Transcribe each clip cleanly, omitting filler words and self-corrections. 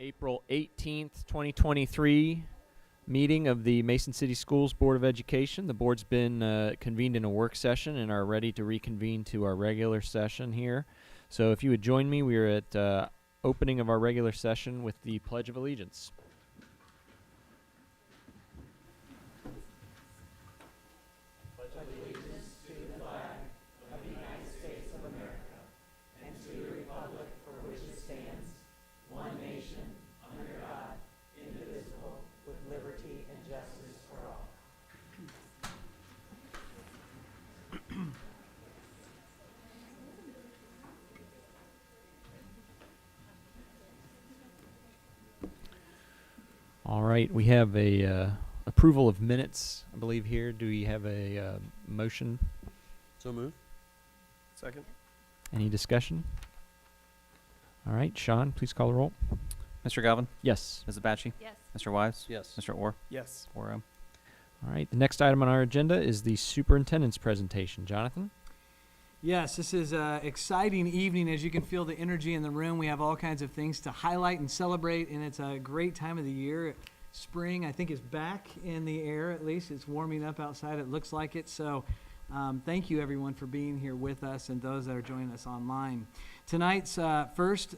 April 18th, 2023 meeting of the Mason City Schools Board of Education. The board's been convened in a work session and are ready to reconvene to our regular session here. So if you would join me, we are at opening of our regular session with the Pledge of Allegiance. All right, we have a approval of minutes, I believe, here. Do we have a motion? So moved. Second. Any discussion? All right, Sean, please call the roll. Mr. Galvin? Yes. Ms. Abachi? Yes. Mr. Wise? Yes. Mr. Orr? Yes. 4-0. All right, the next item on our agenda is the superintendent's presentation. Jonathan? Yes, this is an exciting evening. As you can feel the energy in the room, we have all kinds of things to highlight and celebrate, and it's a great time of the year. Spring, I think, is back in the air, at least. It's warming up outside. It looks like it. So thank you, everyone, for being here with us and those that are joining us online. Tonight's first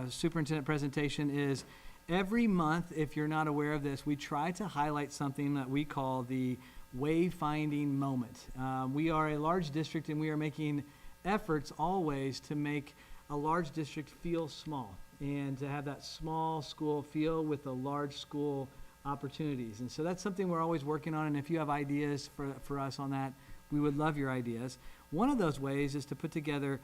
superintendent presentation is every month, if you're not aware of this, we try to highlight something that we call the wayfinding moment. We are a large district, and we are making efforts always to make a large district feel small and to have that small school feel with the large school opportunities. And so that's something we're always working on, and if you have ideas for us on that, we would love your ideas. One of those ways is to put together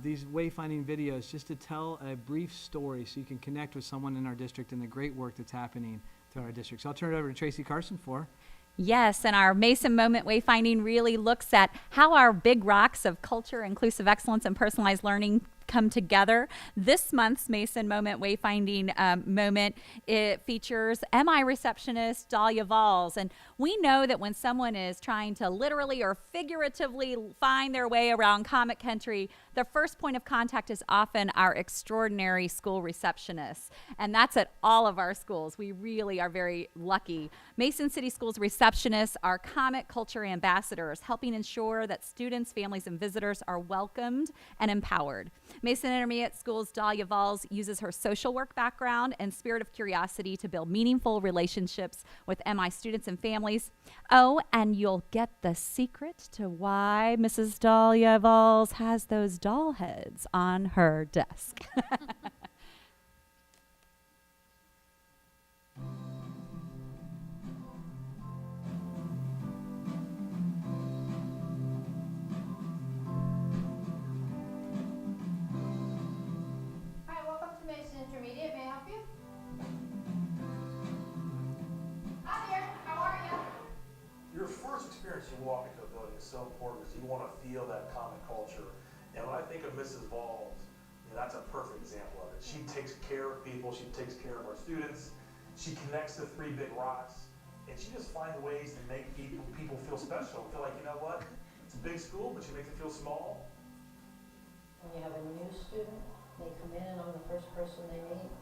these wayfinding videos just to tell a brief story so you can connect with someone in our district and the great work that's happening through our district. So I'll turn it over to Tracy Carson for. Yes, and our Mason Moment Wayfinding really looks at how our big rocks of culture, inclusive excellence, and personalized learning come together. This month's Mason Moment Wayfinding moment, it features MI receptionist Dahlia Valls. And we know that when someone is trying to literally or figuratively find their way around Comic Country, the first point of contact is often our extraordinary school receptionists. And that's at all of our schools. We really are very lucky. Mason City Schools receptionists are comic culture ambassadors, helping ensure that students, families, and visitors are welcomed and empowered. Mason Intermediate School's Dahlia Valls uses her social work background and spirit of curiosity to build meaningful relationships with MI students and families. Oh, and you'll get the secret to why Mrs. Dahlia Valls has those doll heads on her desk. You walk into a building is so important because you want to feel that common culture. And when I think of Mrs. Valls, that's a perfect example of it. She takes care of people. She takes care of our students. She connects the three big rocks, and she just finds ways to make people feel special. Feel like, you know what? It's a big school, but she makes it feel small. When you have a new student, they come in and I'm the first person they meet.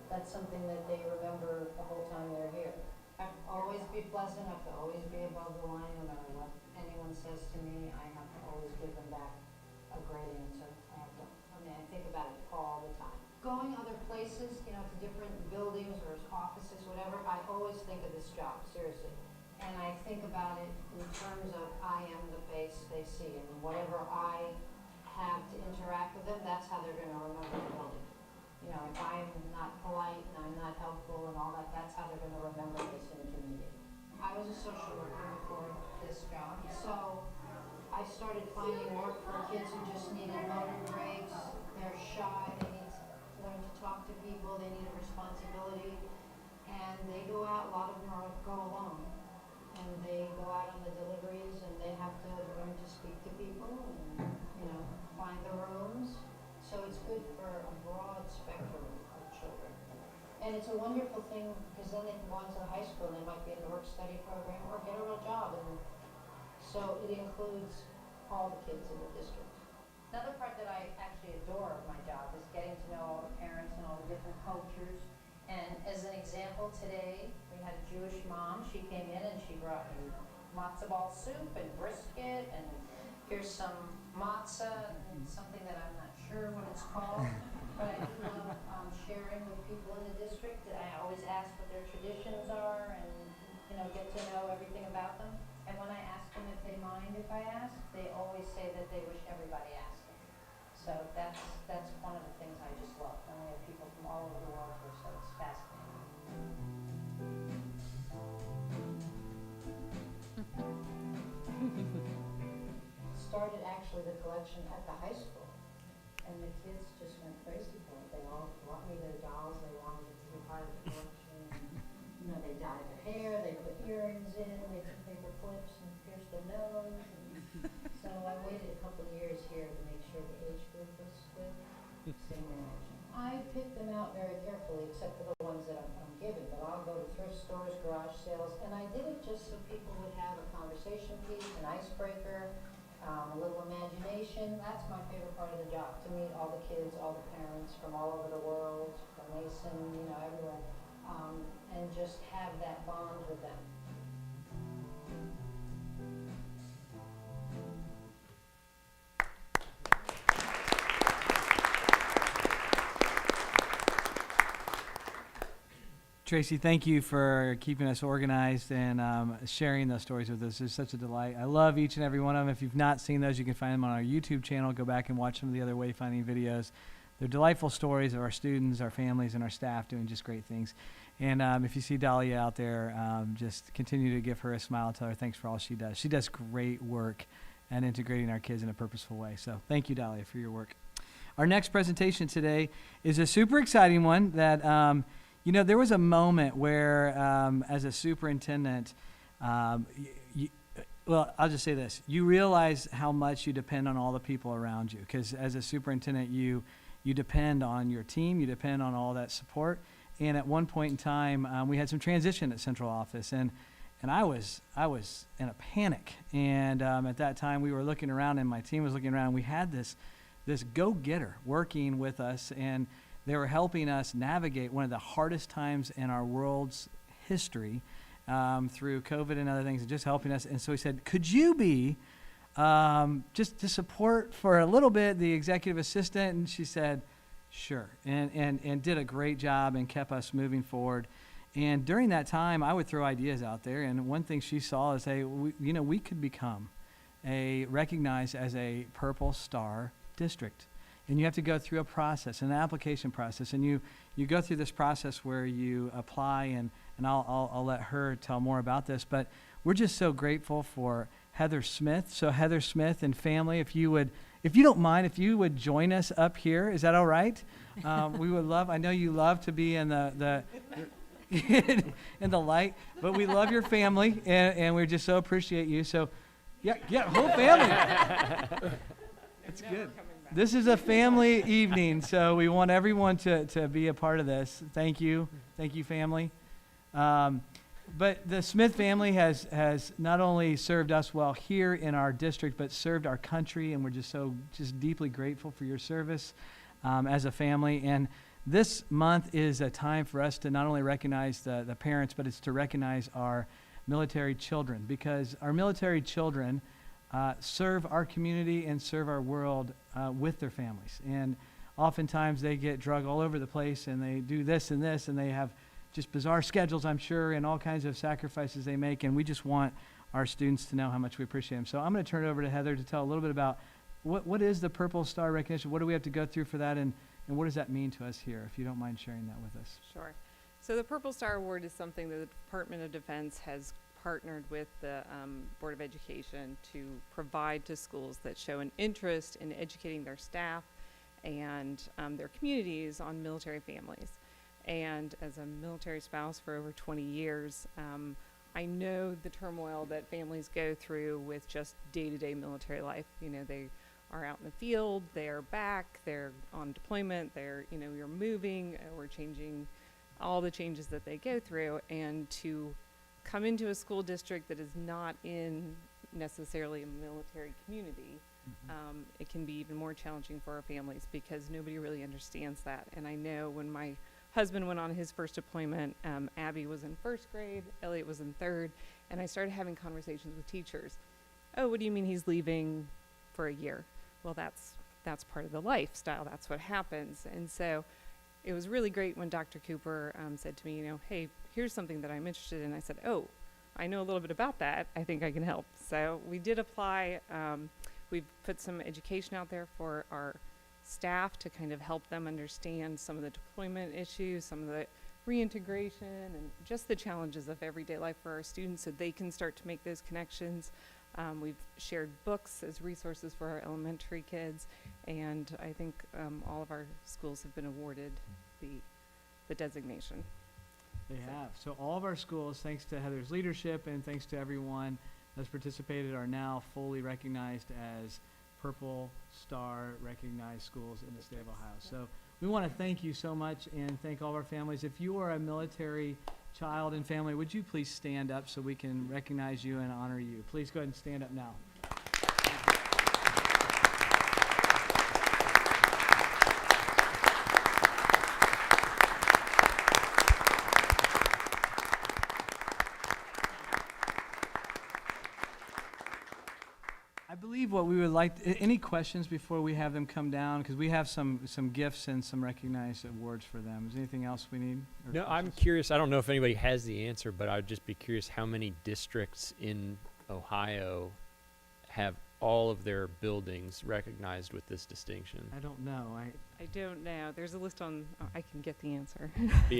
That's something that they remember the whole time they're here. I have to always be pleasant, I have to always be above the line, no matter what anyone says to me, I have to always give them back a great answer. I think about it all the time. Going other places, to different buildings or offices, whatever, I always think of this job, seriously. And I think about it in terms of I am the face they see, and whatever I have to interact with them, that's how they're going to remember the building. If I'm not polite and I'm not helpful and all that, that's how they're going to remember Mason Intermediate. I was a social worker before this job, so I started finding work for kids who just needed motor breaks. They're shy, they need to learn to talk to people, they need a responsibility, and they go out, a lot of them go alone, and they go out on the deliveries and they have to learn to speak to people and, find the rooms. So it's good for a broad spectrum of children. And it's a wonderful thing because then they can go on to high school and they might be in the work-study program or get a real job. And so it includes all the kids in the district. Another part that I actually adore of my job is getting to know all the parents and all the different cultures. And as an example, today we had a Jewish mom. She came in and she brought me matzo ball soup and brisket, and here's some matzah and something that I'm not sure what it's called. But I do love sharing with people in the district. That I always ask what their traditions are and get to know everything about them. And when I ask them if they mind if I ask, they always say that they wish everybody asked them. So that's one of the things I just love. And we have people from all over the world here, so it's fascinating. Started actually the collection at the high school, and the kids just went crazy for it. They all brought me their dolls. They wanted it to be part of the collection. They dyed their hair, they put earrings in, they took paper clips and pierced their nose. So I waited a couple of years here to make sure the age group was good. Same reaction. I picked them out very carefully, except for the ones that I'm given. But I'll go to thrift stores, garage sales, and I did it just so people would have a conversation piece, an icebreaker, a little imagination. That's my favorite part of the job, to meet all the kids, all the parents from all over the world, from Mason, everywhere. And just have that bond with them. Tracy, thank you for keeping us organized and sharing those stories with us. It's such a delight. I love each and every one of them. If you've not seen those, you can find them on our YouTube channel. Go back and watch some of the other wayfinding videos. They're delightful stories of our students, our families, and our staff doing just great things. And if you see Dahlia out there, just continue to give her a smile and tell her thanks for all she does. She does great work at integrating our kids in a purposeful way. So thank you, Dahlia, for your work. Our next presentation today is a super exciting one that, there was a moment where, as a superintendent, well, I'll just say this. You realize how much you depend on all the people around you, because as a superintendent, you depend on your team, you depend on all that support. And at one point in time, we had some transition at central office, and I was in a panic. And at that time, we were looking around, and my team was looking around. And we had this go-getter working with us, and they were helping us navigate one of the hardest times in our world's history through COVID and other things, and just helping us. And so he said, "Could you be just to support for a little bit the executive assistant?" And she said, "Sure," and did a great job and kept us moving forward. And during that time, I would throw ideas out there, and one thing she saw is, hey, we could become recognized as a Purple Star district. And you have to go through a process, an application process, and you go through this process where you apply, and I'll let her tell more about this, but we're just so grateful for Heather Smith. So Heather Smith and family, if you don't mind, if you would join us up here, is that all right? We would love, I know you love to be in the in the light, but we love your family, and we just so appreciate you. So yeah, whole family. That's good. This is a family evening, so we want everyone to be a part of this. Thank you, family. But the Smith family has not only served us well here in our district, but served our country, and we're just deeply grateful for your service as a family. And this month is a time for us to not only recognize the parents, but it's to recognize our military children, because our military children serve our community and serve our world with their families. And oftentimes they get drug all over the place, and they do this, and they have just bizarre schedules, I'm sure, and all kinds of sacrifices they make. And we just want our students to know how much we appreciate them. So I'm going to turn it over to Heather to tell a little bit about what is the Purple Star recognition, what do we have to go through for that, and what does that mean to us here, if you don't mind sharing that with us. Sure. So the Purple Star Award is something that the Department of Defense has partnered with the Board of Education to provide to schools that show an interest in educating their staff and their communities on military families. And as a military spouse for over 20 years, I know the turmoil that families go through with just day-to-day military life. They are out in the field, they're back, they're on deployment, you're moving, we're changing all the changes that they go through, and to come into a school district that is not in necessarily a military community, it can be even more challenging for our families because nobody really understands that. And I know when my husband went on his first deployment, Abby was in first grade, Elliot was in third, and I started having conversations with teachers. Oh, what do you mean he's leaving for a year? Well, that's part of the lifestyle. That's what happens. And so it was really great when Dr. Cooper said to me, you know, hey, here's something that I'm interested in. I said, oh, I know a little bit about that. I think I can help. So we did apply. We've put some education out there for our staff to kind of help them understand some of the deployment issues, some of the reintegration, and just the challenges of everyday life for our students so they can start to make those connections. We've shared books as resources for our elementary kids, and I think all of our schools have been awarded the designation. They have. So all of our schools, thanks to Heather's leadership and thanks to everyone that's participated, are now fully recognized as Purple Star recognized schools in the state of Ohio. So we want to thank you so much and thank all of our families. If you are a military child and family, would you please stand up so we can recognize you and honor you? Please go ahead and stand up now. I believe what we would like, any questions before we have them come down? Because we have some gifts and some recognized awards for them. Is there anything else we need? Or No, I'm questions? curious. I don't know if anybody has the answer, but I would just be curious how many districts in Ohio have all of their buildings recognized with this distinction. I don't know. I don't know. There's a list on. I can get the answer.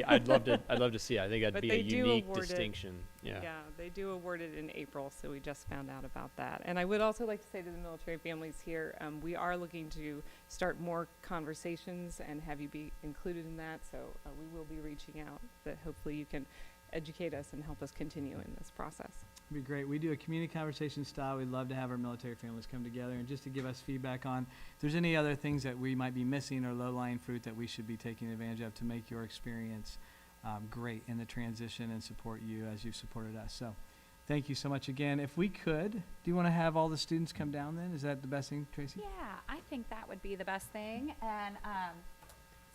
I'd love to see. I think that'd But be they a do unique award it. distinction. Yeah. They do award it in April, so we just found out about that. And I would also like to say to the military families here, we are looking to start more conversations and have you be included in that. So we will be reaching out that hopefully you can educate us and help us continue in this process. It'd be great. We do a community conversation style. We'd love to have our military families come together and just to give us feedback on if there's any other things that we might be missing or low-lying fruit that we should be taking advantage of to make your experience great in the transition and support you as you've supported us. So thank you so much again. If we could, do you want to have all the students come down then? Is that the best thing, Tracy? Yeah, I think that would be the best thing, and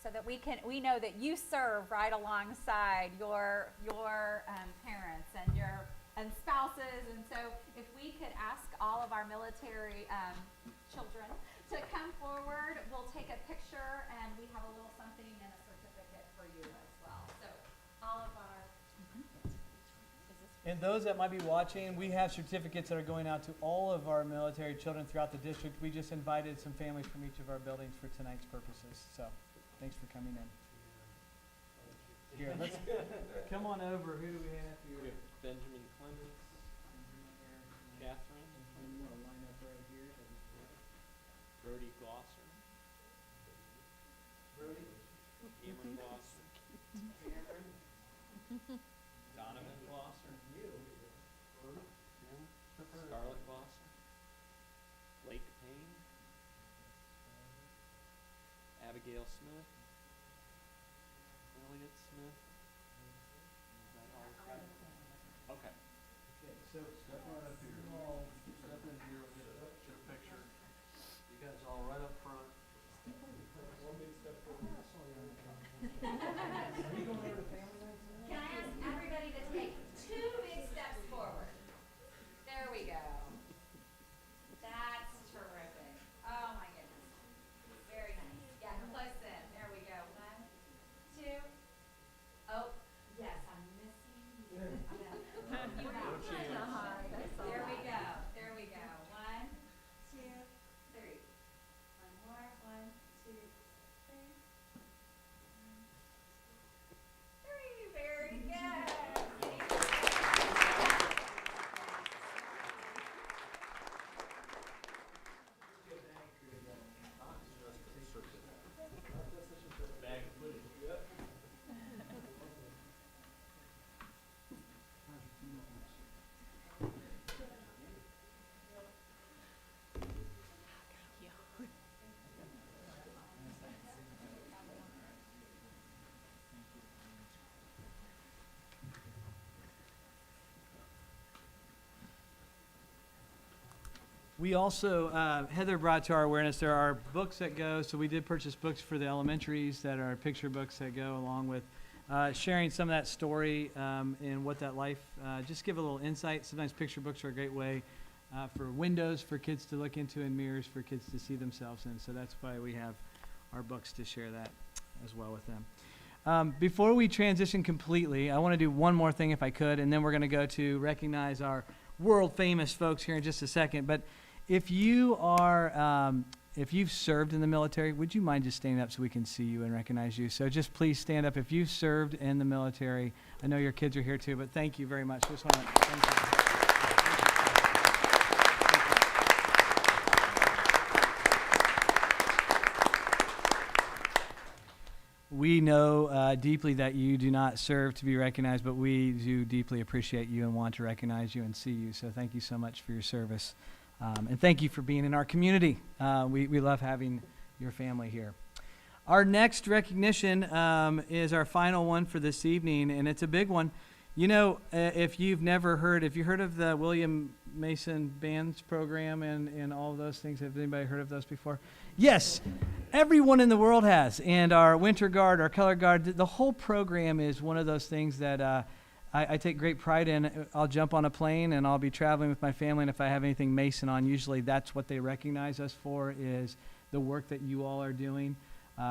so that we know that you serve right alongside your parents and spouses, and so if we could ask all of our military children to come forward, we'll take a picture, and we have a little something and a certificate for you as well. So all of our. And those that might be watching, we have certificates that are going out to all of our military children throughout the district. We just invited some families from each of our buildings for tonight's purposes. So thanks for coming in. Here, let's come on over. Who do we have here? Benjamin Clemens, Catherine, I'm gonna line up right here. Brody Glosser, Brody, Cameron Glosser, Cameron, Donovan Glosser, you. Scarlett Glosser, Blake Payne, Abigail Smith, Elliot Smith. Is that all right? Okay. Okay, so Step right up here. Step in here, we'll get a picture. You guys all right up front. One big step forward. Can I ask everybody to take 2 big steps forward? There we go. That's terrific. Oh my goodness. Very nice. Yeah, close in. There we go. 1, 2. Oh, yes, I'm missing you. You have. There we go. We also, Heather brought to our awareness, there are books that go, so we did purchase books for the elementaries that are picture books that go along with sharing some of that story and what that life, just give a little insight. Sometimes picture books are a great way for windows for kids to look into and mirrors for kids to see themselves in. So that's why we have our books to share that as well with them. Before we transition completely, I want to do one more thing if I could, and then we're going to go to recognize our world famous folks here in just a second. But if you are, if you've served in the military, would you mind just standing up so we can see you and recognize you? So just please stand up if you've served in the military. I know your kids are here too, but thank you very much. Just want to thank you. We know deeply that you do not serve to be recognized, but we do deeply appreciate you and want to recognize you and see you. So thank you so much for your service. And thank you for being in our community. We love having your family here. Our next recognition is our final one for this evening, and it's a big one. You know, if you've heard of the William Mason Bands program and all of those things, have anybody heard of those before? Yes, everyone in the world has. And our Winter Guard, our Color Guard, the whole program is one of those things that I take great pride in. I'll jump on a plane and I'll be traveling with my family, and if I have anything Mason on, usually that's what they recognize us for, is the work that you all are doing.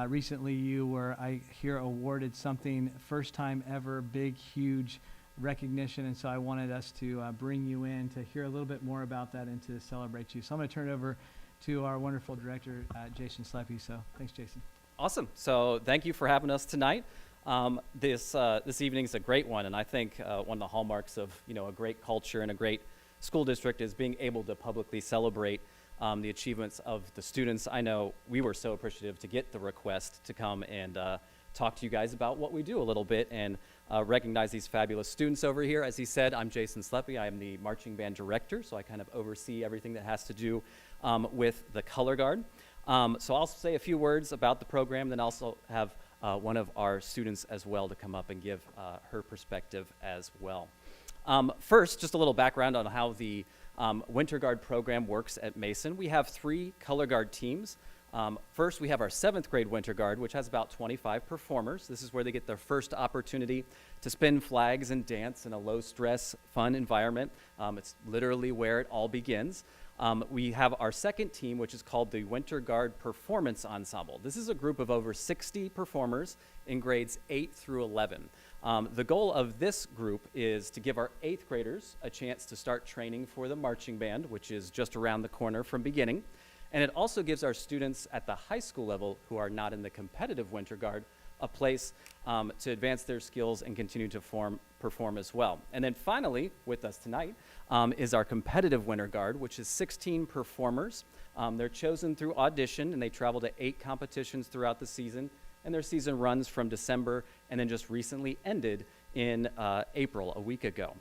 Recently you were, I hear, awarded something, first time ever, big, huge recognition, and so I wanted us to bring you in to hear a little bit more about that and to celebrate you. So I'm going to turn it over to our wonderful director, Jason Sleppy. So thanks, Jason. Awesome. So thank you for having us tonight. This evening is a great one, and I think one of the hallmarks of a great culture and a great school district is being able to publicly celebrate the achievements of the students. I know we were so appreciative to get the request to come and talk to you guys about what we do a little bit and recognize these fabulous students over here. As he said, I'm Jason Sleppy. I am the marching band director, so I kind of oversee everything that has to do with the Color Guard. So I'll say a few words about the program, then also have one of our students as well to come up and give her perspective as well. First, just a little background on how the Winter Guard program works at Mason. We have 3 Color Guard teams. First, we have our 7th grade Winter Guard, which has about 25 performers. This is where they get their first opportunity to spin flags and dance in a low-stress, fun environment. It's literally where it all begins. We have our 2nd team, which is called the Winter Guard Performance Ensemble. This is a group of over 60 performers in grades 8 through 11. The goal of this group is to give our 8th graders a chance to start training for the marching band, which is just around the corner from beginning. And it also gives our students at the high school level who are not in the competitive Winter Guard a place to advance their skills and continue to perform as well. And then finally, with us tonight, is our competitive Winter Guard, which is 16 performers. They're chosen through audition, and they travel to 8 competitions throughout the season, and their season runs from December and then just recently ended in April, a week ago.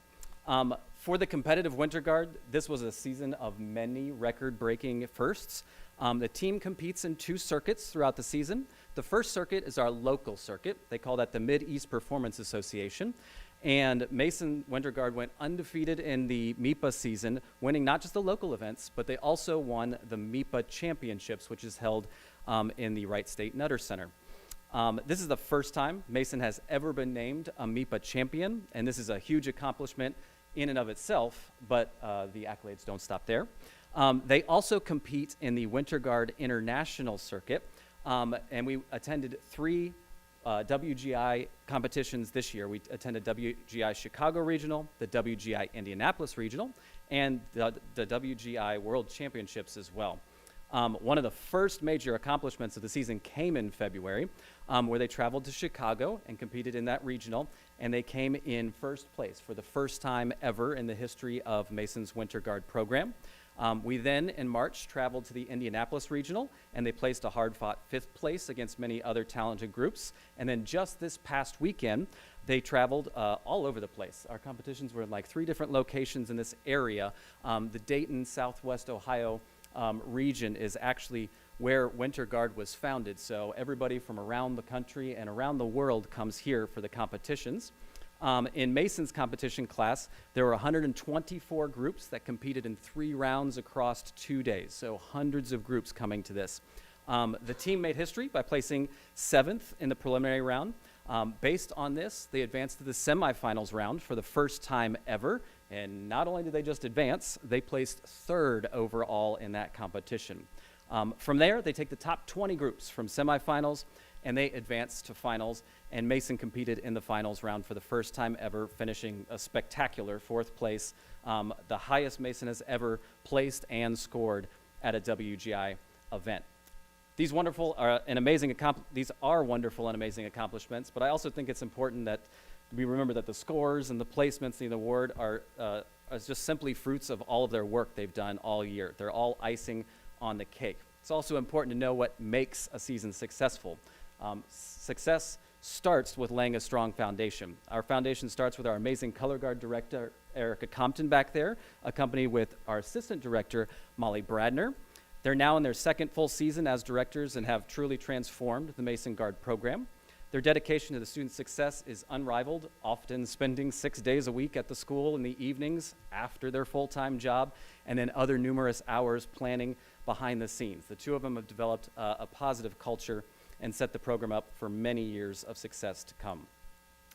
For the competitive Winter Guard, this was a season of many record-breaking firsts. The team competes in 2 circuits throughout the season. The first circuit is our local circuit. They call that the Mid-East Performance Association. And Mason Winter Guard went undefeated in the MIPA season, winning not just the local events, but they also won the MIPA Championships, which is held in the Wright State Nutter Center. This is the first time Mason has ever been named a MIPA champion, and this is a huge accomplishment in and of itself, but the accolades don't stop there. They also compete in the Winter Guard International Circuit, and we attended 3 WGI competitions this year. We attended WGI Chicago Regional, the WGI Indianapolis Regional, and the WGI World Championships as well. One of the first major accomplishments of the season came in February, where they traveled to Chicago and competed in that regional, and they came in first place for the first time ever in the history of Mason's Winter Guard program. We then, in March, traveled to the Indianapolis Regional, and they placed a hard-fought 5th place against many other talented groups. And then just this past weekend, they traveled all over the place. Our competitions were in like 3 different locations in this area. The Dayton, Southwest Ohio region is actually where Winter Guard was founded. So everybody from around the country and around the world comes here for the competitions. In Mason's competition class, there were 124 groups that competed in 3 rounds across 2 days, so hundreds of groups coming to this. The team made history by placing 7th in the preliminary round. Based on this, they advanced to the semifinals round for the first time ever, and not only did they just advance, they placed 3rd overall in that competition. From there, they take the top 20 groups from semifinals, and they advance to finals, and Mason competed in the finals round for the first time ever, finishing a spectacular 4th place, the highest Mason has ever placed and scored at a WGI event. These are wonderful and amazing accomplishments, but I also think it's important that we remember that the scores and the placements in the award are just simply fruits of all of their work they've done all year. They're all icing on the cake. It's also important to know what makes a season successful. Success starts with laying a strong foundation. Our foundation starts with our amazing color guard director, Erica Compton, back there, accompanied with our assistant director, Molly Bradner. They're now in their 2nd full season as directors and have truly transformed the Mason Guard program. Their dedication to the student success is unrivaled, often spending 6 days a week at the school in the evenings after their full-time job, and then other numerous hours planning behind the scenes. The 2 of them have developed a positive culture and set the program up for many years of success to come.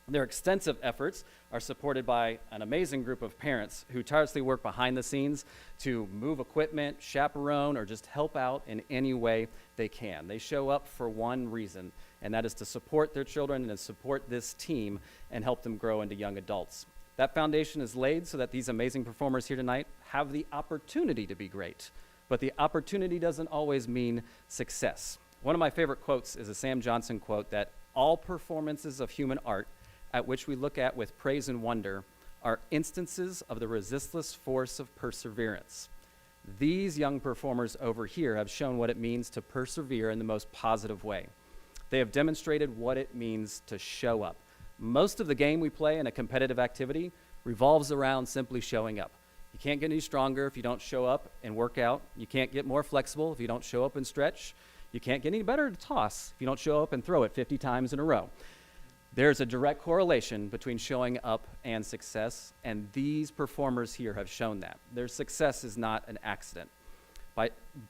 Their extensive efforts are supported by an amazing group of parents who tirelessly work behind the scenes to move equipment, chaperone, or just help out in any way they can. They show up for one reason, and that is to support their children and to support this team and help them grow into young adults. That foundation is laid so that these amazing performers here tonight have the opportunity to be great, but the opportunity doesn't always mean success. One of my favorite quotes is a Sam Johnson quote that all performances of human art at which we look at with praise and wonder are instances of the resistless force of perseverance. These young performers over here have shown what it means to persevere in the most positive way. They have demonstrated what it means to show up. Most of the game we play in a competitive activity revolves around simply showing up. You can't get any stronger if you don't show up and work out. You can't get more flexible if you don't show up and stretch. You can't get any better at a toss if you don't show up and throw it 50 times in a row. There's a direct correlation between showing up and success, and these performers here have shown that. Their success is not an accident.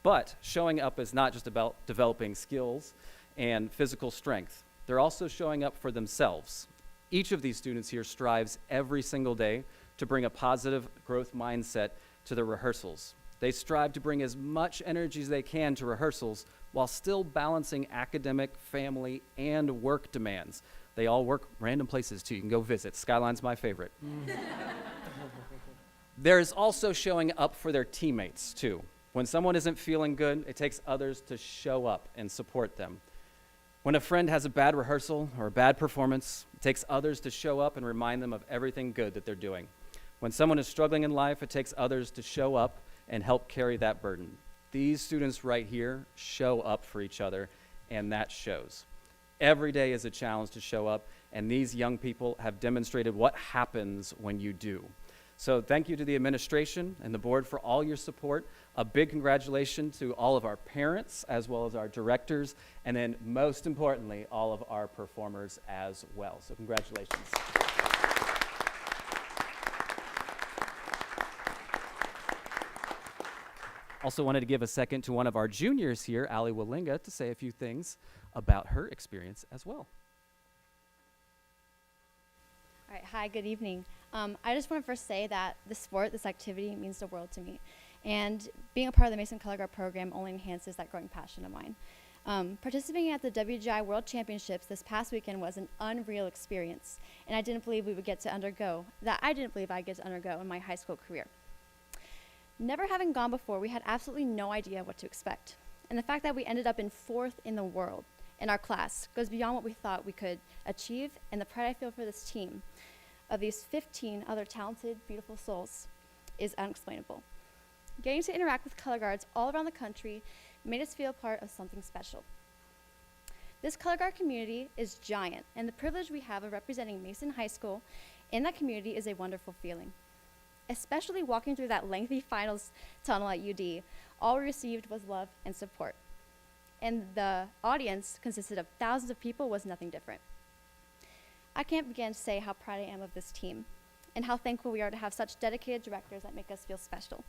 But showing up is not just about developing skills and physical strength. They're also showing up for themselves. Each of these students here strives every single day to bring a positive growth mindset to their rehearsals. They strive to bring as much energy as they can to rehearsals while still balancing academic, family, and work demands. They all work random places too. You can go visit. Skyline's my favorite. There's also showing up for their teammates too. When someone isn't feeling good, it takes others to show up and support them. When a friend has a bad rehearsal or a bad performance, it takes others to show up and remind them of everything good that they're doing. When someone is struggling in life, it takes others to show up and help carry that burden. These students right here show up for each other, and that shows. Every day is a challenge to show up, and these young people have demonstrated what happens when you do. So thank you to the administration and the board for all your support. A big congratulations to all of our parents as well as our directors, and then most importantly, all of our performers as well. So congratulations. Also wanted to give a second to one of our juniors here, Ali Walinga, to say a few things about her experience as well. All right, hi, good evening. I just want to first say that this activity means the world to me. And being a part of the Mason Color Guard program only enhances that growing passion of mine. Participating at the WGI World Championships this past weekend was an unreal experience, and I didn't believe I'd get to undergo in my high school career. Never having gone before, we had absolutely no idea what to expect. And the fact that we ended up in 4th in the world in our class goes beyond what we thought we could achieve, and the pride I feel for this team of these 15 other talented, beautiful souls is unexplainable. Getting to interact with color guards all around the country made us feel part of something special. This color guard community is giant, and the privilege we have of representing Mason High School in that community is a wonderful feeling. Especially walking through that lengthy finals tunnel at UD, all we received was love and support. And the audience consisted of thousands of people was nothing different. I can't begin to say how proud I am of this team and how thankful we are to have such dedicated directors that make us feel special,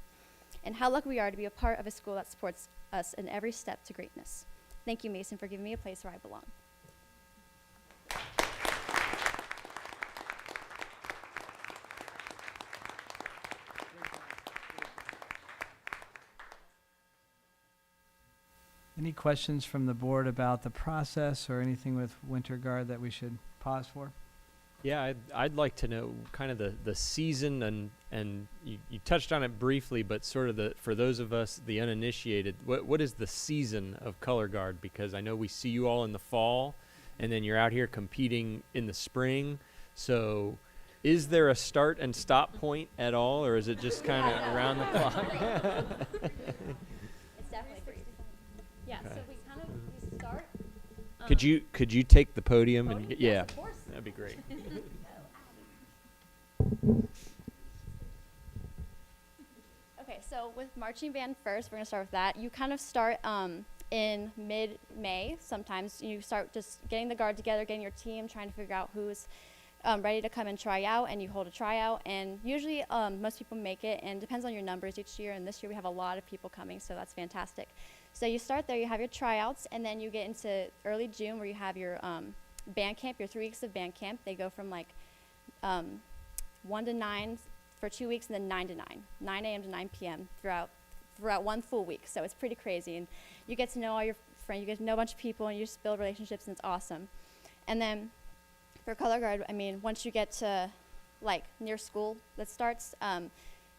and how lucky we are to be a part of a school that supports us in every step to greatness. Thank you, Mason, for giving me a place where I belong. Any questions from the board about the process or anything with Winter Guard that we should pause for? Yeah, I'd like to know kind of the season and you touched on it briefly, but sort of for those of us, the uninitiated, what is the season of Color Guard? Because I know we see you all in the fall, and then you're out here competing in the spring. So is there a start and stop point at all, or is it just kind of around the clock? It's definitely free. Yeah, Okay. so we start. Could you take the podium and Podium? yeah, Yes, of course. that'd be great. Okay, so with marching band first, we're gonna start with that. You kind of start in mid-May. Sometimes you start just getting the guard together, getting your team, trying to figure out who's ready to come and try out, and you hold a tryout. And usually most people make it, and it depends on your numbers each year. And this year we have a lot of people coming, so that's fantastic. So you start there, you have your tryouts, and then you get into early June where you have your band camp, your 3 weeks of band camp. They go from like 1 to 9 for 2 weeks, and then 9 to 9, 9 a.m. to 9 p.m. throughout 1 full week. So it's pretty crazy, and you get to know all your friends, you get to know a bunch of people, and you just build relationships, and it's awesome. And then for Color Guard, I mean, once you get to like near school that starts,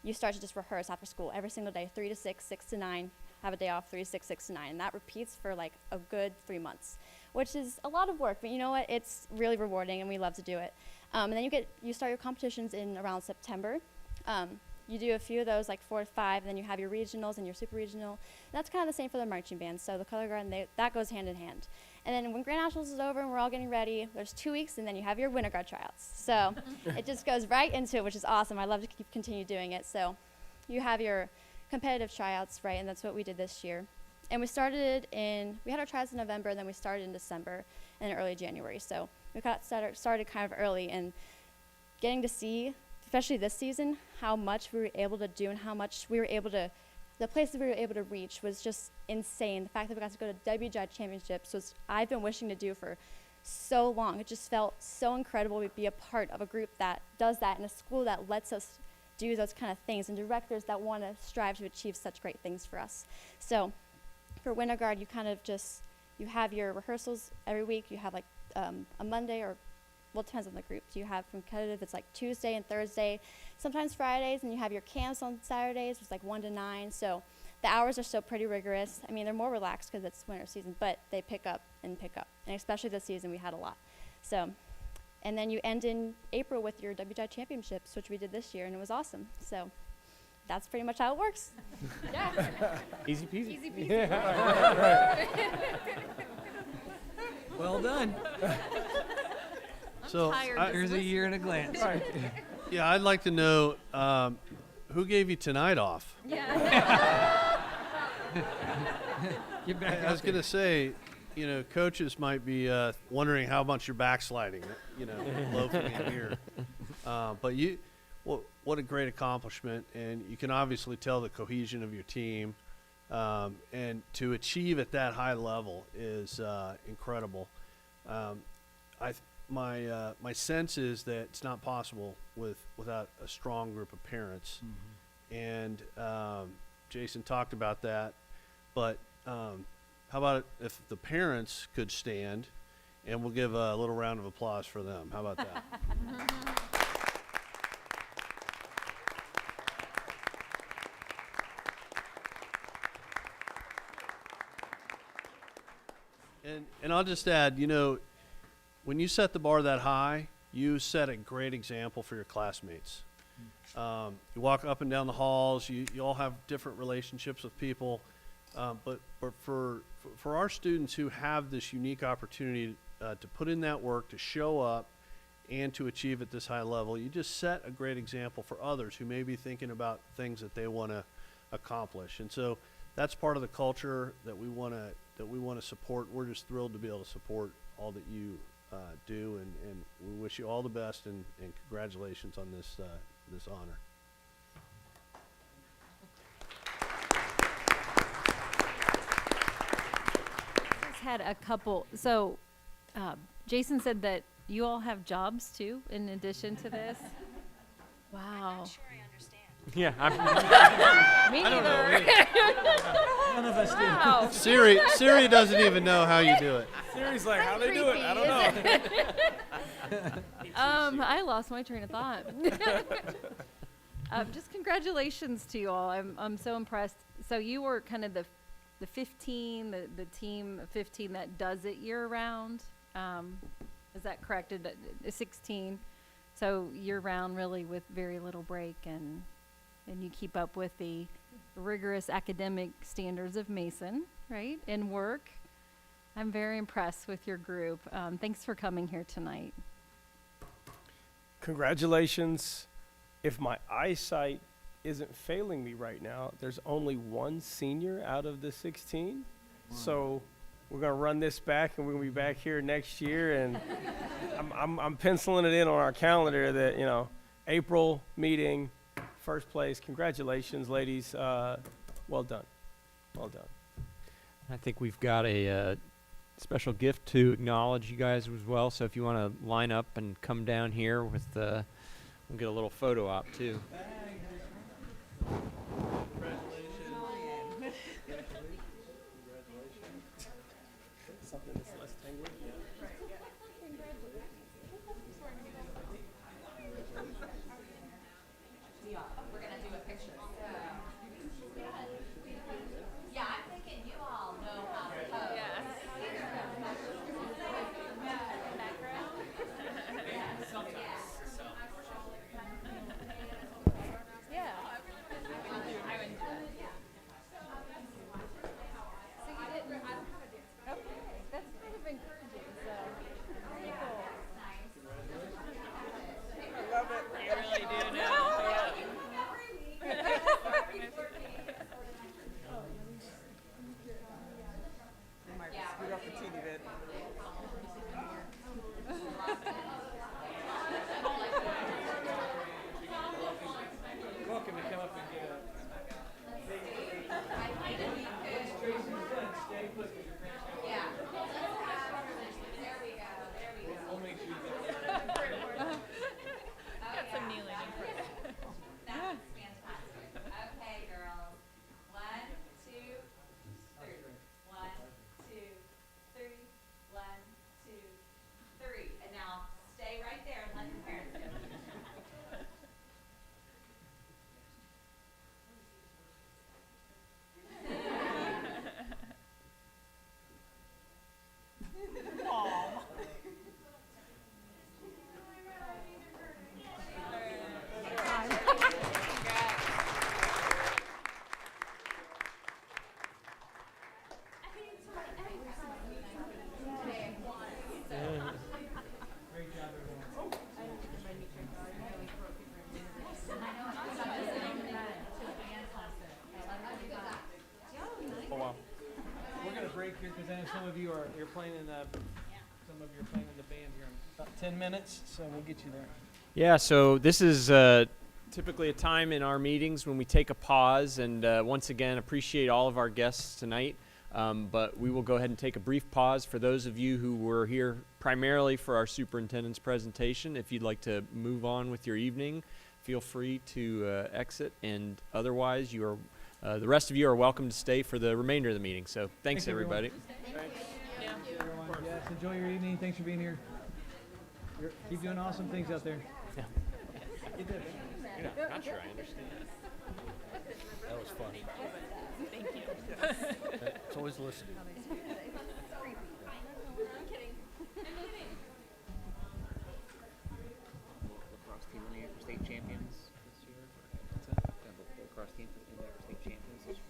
you start to just rehearse after school every single day, 3 to 6, 6 to 9, have a day off, 3 to 6, 6 to 9, and that repeats for like a good 3 months, which is a lot of work, but you know what? It's really rewarding, and we love to do it. And then you start your competitions in around September. You do a few of those, like 4 to 5, and then you have your regionals and your super regional. And that's kind of the same for the marching band. So the Color Guard, that goes hand in hand. And then when Grand Nationals is over and we're all getting ready, there's 2 weeks, and then you have your Winter Guard tryouts. So it just goes right into it, which is awesome. I love to continue doing it. So you have your competitive tryouts, right, and that's what we did this year. And we had our tryouts in November, and then we started in December and early January. So we got started kind of early, and getting to see, especially this season, how much we were able to do and how much we were able to, the places we were able to reach was just insane. The fact that we got to go to WGI Championships was, I've been wishing to do for so long. It just felt so incredible to be a part of a group that does that in a school that lets us do those kind of things, and directors that want to strive to achieve such great things for us. So for Winter Guard, you kind of just, you have your rehearsals every week. You have like a Monday, or well, it depends on the group. You have from competitive, it's like Tuesday and Thursday, sometimes Fridays, and you have your camps on Saturdays, it's like 1 to 9. So the hours are still pretty rigorous. I mean, they're more relaxed because it's winter season, but they pick up. And especially this season, we had a lot. So, and then you end in April with your WGI Championships, which we did this year, and it was awesome. So that's pretty much how it works. Yeah. Easy peasy. Easy peasy. Well done. So, Here's a year at a glance. yeah, I'd like to know who gave you tonight off? Get back I was going to say, you know, coaches might be wondering how much you're backsliding, you know, loafing in here. But what a great accomplishment, and you can obviously tell the cohesion of your team, and to achieve at that high level is incredible. My sense is that it's not possible without a strong group of parents, and Jason talked about that. But how about if the parents could stand, and we'll give a little round of applause for them. How about that? And I'll just add, you know, when you set the bar that high, you set a great example for your classmates. You walk up and down the halls, you all have different relationships with people, but for our students who have this unique opportunity to put in that work, to show up, and to achieve at this high level, you just set a great example for others who may be thinking about things that they want to accomplish. And so that's part of the culture that we want to support. We're just thrilled to be able to support all that you do, and we wish you all the best, and congratulations on this this honor. Just had a couple. So, Jason said that you all have jobs too, in addition to this. Wow. Yeah, I'm Me I don't neither. None of us do. Wow. Siri doesn't even know how you do it. Siri's like, how they do it? I don't know. I lost my train of thought. Just congratulations to you all. I'm so impressed. So you were kind of the 15, the team of 15 that does it year round. Is that correct? 16. So year round, really, with very little break, and you keep up with the rigorous academic standards of Mason, right? And work. I'm very impressed with your group. Thanks for coming here tonight. Congratulations. If my eyesight isn't failing me right now, there's only one senior out of the 16. So we're going to run this back, and we're going to be back here next year. And I'm penciling it in on our calendar that, you know, April meeting, first place. Congratulations, ladies. Well done. Well done. I think we've got a special gift to acknowledge you guys as well. So if you want to line up and come down here with the, we'll get a little photo op too. Something that's less tangled. We're gonna do a picture. Yeah, I'm thinking you all know how to pose. That's kind of encouraging. So, pretty cool. I love it. You really do know. Scoot up the teeny bit. Welcome to come up and get a. Got some kneeling in front. That's fantastic. Okay, girls. 1, 2, 3. 1, 2, 3. 1, 2, 3. And now stay right there and let your parents do it. Oh, wow. We're gonna break here because I know some of you are you're playing in the playing in the band here in about 10 minutes, so we'll get you there. Yeah, so this is typically a time in our meetings when we take a pause and once again appreciate all of our guests tonight. But we will go ahead and take a brief pause for those of you who were here primarily for our superintendent's presentation. If you'd like to move on with your evening, feel free to exit, and otherwise you are the rest of you are welcome to stay for the remainder of the meeting. So thanks everybody. Everyone, yes, enjoy your evening. Thanks for being here. Keep doing awesome things out there. Yeah. You did. Yeah, not sure I understand. That was fun. Thank you. It's always listening. Lacrosse team in the for state champions this year. The lacrosse team in the for state champions this year.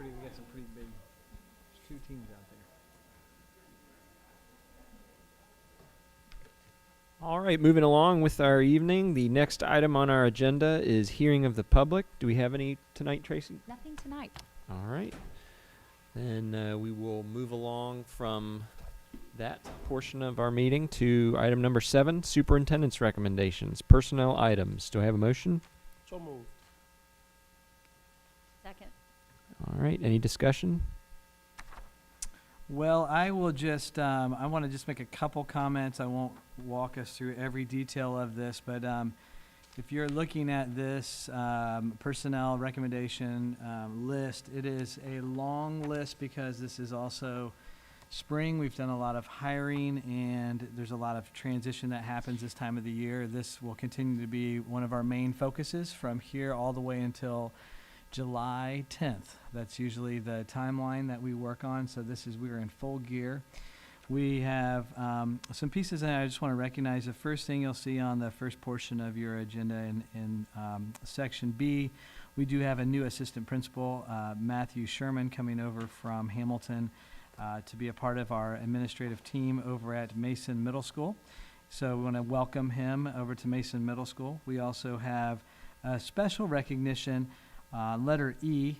We got some pretty big. There's 2 teams out there. All right, moving along with our evening. The next item on our agenda is hearing of the public. Do we have any tonight, Tracy? Nothing tonight. All right. Then we will move along from that portion of our meeting to item number 7, superintendent's recommendations, personnel items. Do I have a motion? So moved. Second. All right, any discussion? Well, I will just, I want to just make a couple comments. I won't walk us through every detail of this, but if you're looking at this personnel recommendation list, it is a long list because this is also spring. We've done a lot of hiring and there's a lot of transition that happens this time of the year. This will continue to be one of our main focuses from here all the way until July 10th. That's usually the timeline that we work on. So we're in full gear. We have some pieces that I just want to recognize. The first thing you'll see on the first portion of your agenda in section B, we do have a new assistant principal, Matthew Sherman, coming over from Hamilton to be a part of our administrative team over at Mason Middle School. So we want to welcome him over to Mason Middle School. We also have a special recognition, letter E.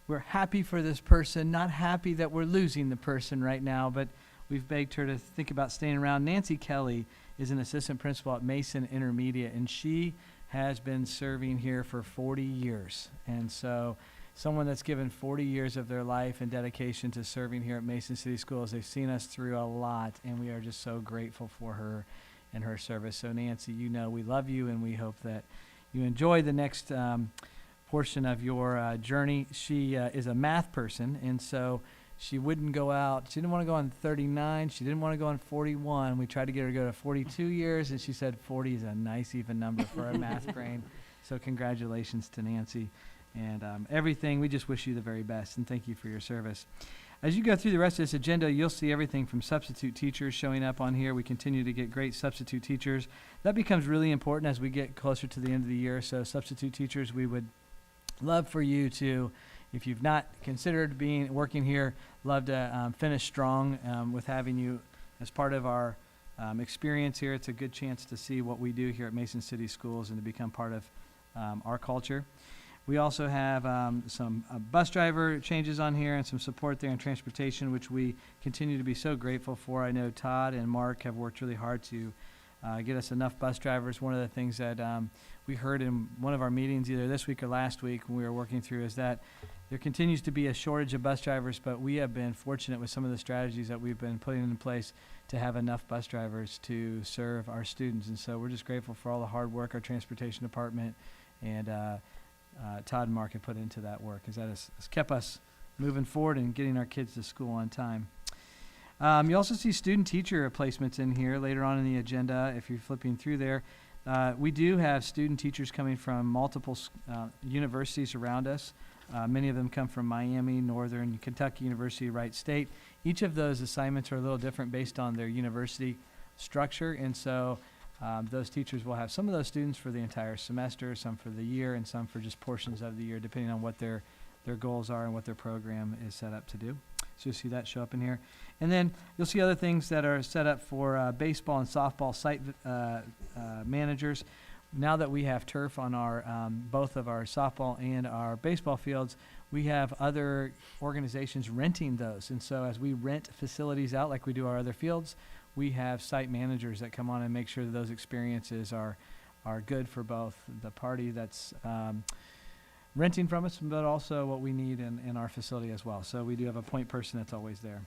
We're happy for this person, not happy that we're losing the person right now, but we've begged her to think about staying around. Nancy Kelly is an assistant principal at Mason Intermediate, and she has been serving here for 40 years. And so someone that's given 40 years of their life and dedication to serving here at Mason City Schools, they've seen us through a lot, and we are just so grateful for her and her service. So Nancy, you know we love you, and we hope that you enjoy the next portion of your journey. She is a math person, and so she wouldn't go out. She didn't want to go on 39. She didn't want to go on 41. We tried to get her to go to 42 years, and she said 40 is a nice even number for a math brain. So congratulations to Nancy and everything. We just wish you the very best, and thank you for your service. As you go through the rest of this agenda, you'll see everything from substitute teachers showing up on here. We continue to get great substitute teachers. That becomes really important as we get closer to the end of the year. So substitute teachers, we would love for you to, if you've not considered working here, love to finish strong with having you as part of our experience here. It's a good chance to see what we do here at Mason City Schools and to become part of our culture. We also have some bus driver changes on here and some support there in transportation, which we continue to be so grateful for. I know Todd and Mark have worked really hard to get us enough bus drivers. One of the things that we heard in one of our meetings either this week or last week when we were working through is that there continues to be a shortage of bus drivers, but we have been fortunate with some of the strategies that we've been putting in place to have enough bus drivers to serve our students. And so we're just grateful for all the hard work our transportation department and Todd and Mark have put into that work, because that has kept us moving forward and getting our kids to school on time. You also see student teacher placements in here later on in the agenda if you're flipping through there. We do have student teachers coming from multiple universities around us. Many of them come from Miami, Northern Kentucky University, Wright State. Each of those assignments are a little different based on their university structure, and so those teachers will have some of those students for the entire semester, some for the year, and some for just portions of the year, depending on what their goals are and what their program is set up to do. So you'll see that show up in here. And then you'll see other things that are set up for baseball and softball site managers. Now that we have turf on our both of our softball and our baseball fields, we have other organizations renting those. And so as we rent facilities out like we do our other fields, we have site managers that come on and make sure that those experiences are good for both the party that's renting from us, but also what we need in our facility as well. So we do have a point person that's always there.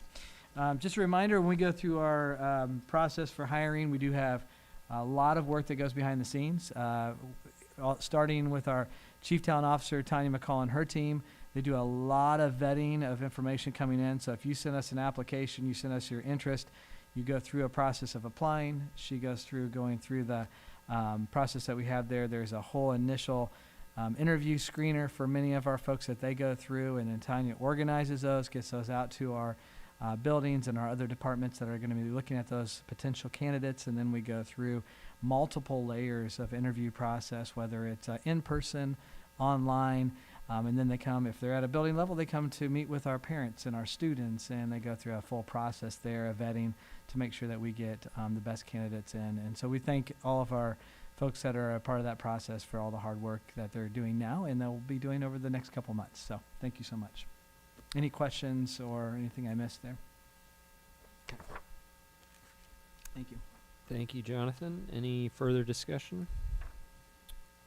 Just a reminder, when we go through our process for hiring, we do have a lot of work that goes behind the scenes, starting with our Chief Talent Officer, Tanya McCall, and her team. They do a lot of vetting of information coming in. So if you send us an application, you send us your interest, you go through a process of applying. She goes through going through the process that we have there. There's a whole initial interview screener for many of our folks that they go through, and then Tanya organizes those, gets those out to our buildings and our other departments that are going to be looking at those potential candidates, and then we go through multiple layers of interview process, whether it's in person, online, and then they come, if they're at a building level, they come to meet with our parents and our students, and they go through a full process there of vetting to make sure that we get the best candidates in. And so we thank all of our folks that are a part of that process for all the hard work that they're doing now and they'll be doing over the next couple months. So thank you so much. Any questions or anything I missed there? Thank you. Thank you, Jonathan. Any further discussion?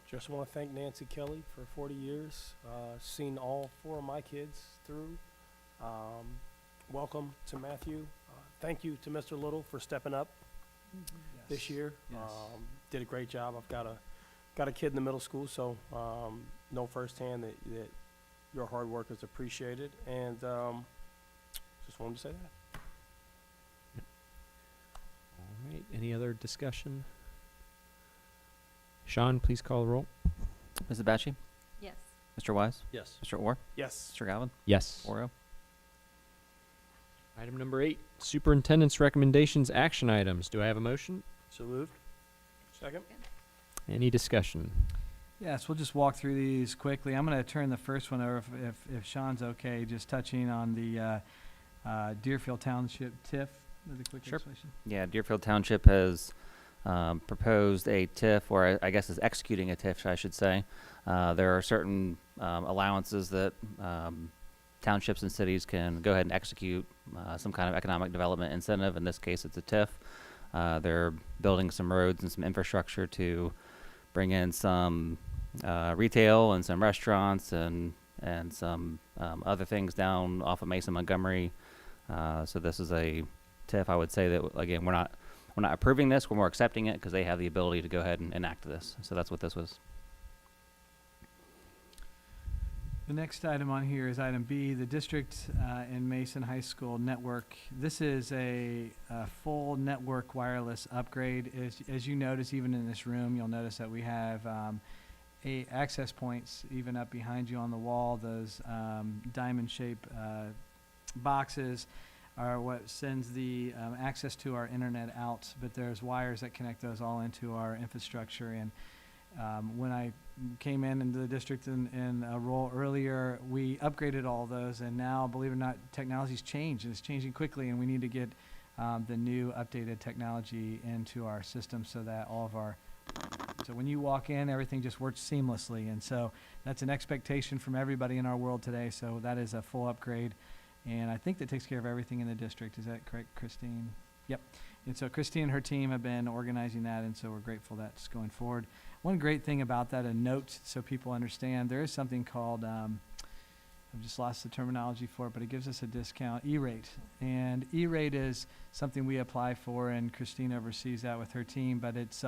Just want to thank Nancy Kelly for 40 years. Seen all 4 of my kids through. Welcome to Matthew. Thank you to Mr. Little for stepping up this year. Yes. Did a great job. I've got a kid in the middle school, so know firsthand that your hard work is appreciated, and just wanted to say that. All right. Any other discussion? Sean, please call the roll. Mrs. Batchy? Yes. Mr. Wise? Yes. Mr. Orr? Yes. Mr. Galvin? Yes. Oro? Item number 8, superintendent's recommendations, action items. Do I have a motion? So moved. Second. Any discussion? Yes, we'll just walk through these quickly. I'm going to turn the first one over if Sean's okay, just touching on the Deerfield Township TIF with a quick Sure. explanation. Yeah, Deerfield Township has proposed a TIF, or I guess is executing a TIF, I should say. There are certain allowances that townships and cities can go ahead and execute some kind of economic development incentive. In this case, it's a TIF. They're building some roads and some infrastructure to bring in some retail and some restaurants and some other things down off of Mason Montgomery. So this is a TIF. I would say that, again, we're not approving this. We're more accepting it because they have the ability to go ahead and enact this. So that's what this was. The next item on here is item B, the district and Mason High School network. This is a full network wireless upgrade. As you notice, even in this room, you'll notice that we have 8 access points even up behind you on the wall. Those diamond-shaped boxes are what sends the access to our internet out, but there's wires that connect those all into our infrastructure. And when I came into the district in a role earlier, we upgraded all those, and now, believe it or not, technology's changed, and it's changing quickly, and we need to get the new updated technology into our system so that all of our, so when you walk in, everything just works seamlessly, and so that's an expectation from everybody in our world today, so that is a full upgrade, and I think that takes care of everything in the district. Is that correct, Christine? Yep. And so Christine and her team have been organizing that, and so we're grateful that's going forward. One great thing about that, a note so people understand, there is something called, I've just lost the terminology for it, but it gives us a discount, E-rate. And E-rate is something we apply for, and Christine oversees that with her team, but it's,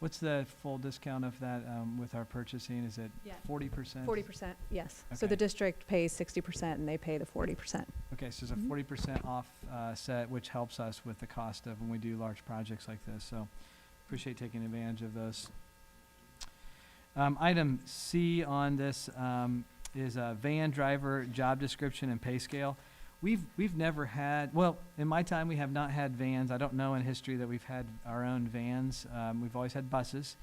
what's the full discount of that with our purchasing? Is it 40%? 40%, yes. Okay. So the district pays 60% and they pay the 40%. Okay, so it's a 40% off set, which helps us with the cost of when we do large projects like this. So appreciate taking advantage of those. Item C on this is a van driver job description and pay scale. We've never had, well, in my time we have not had vans. I don't know in history that we've had our own vans. We've always had buses,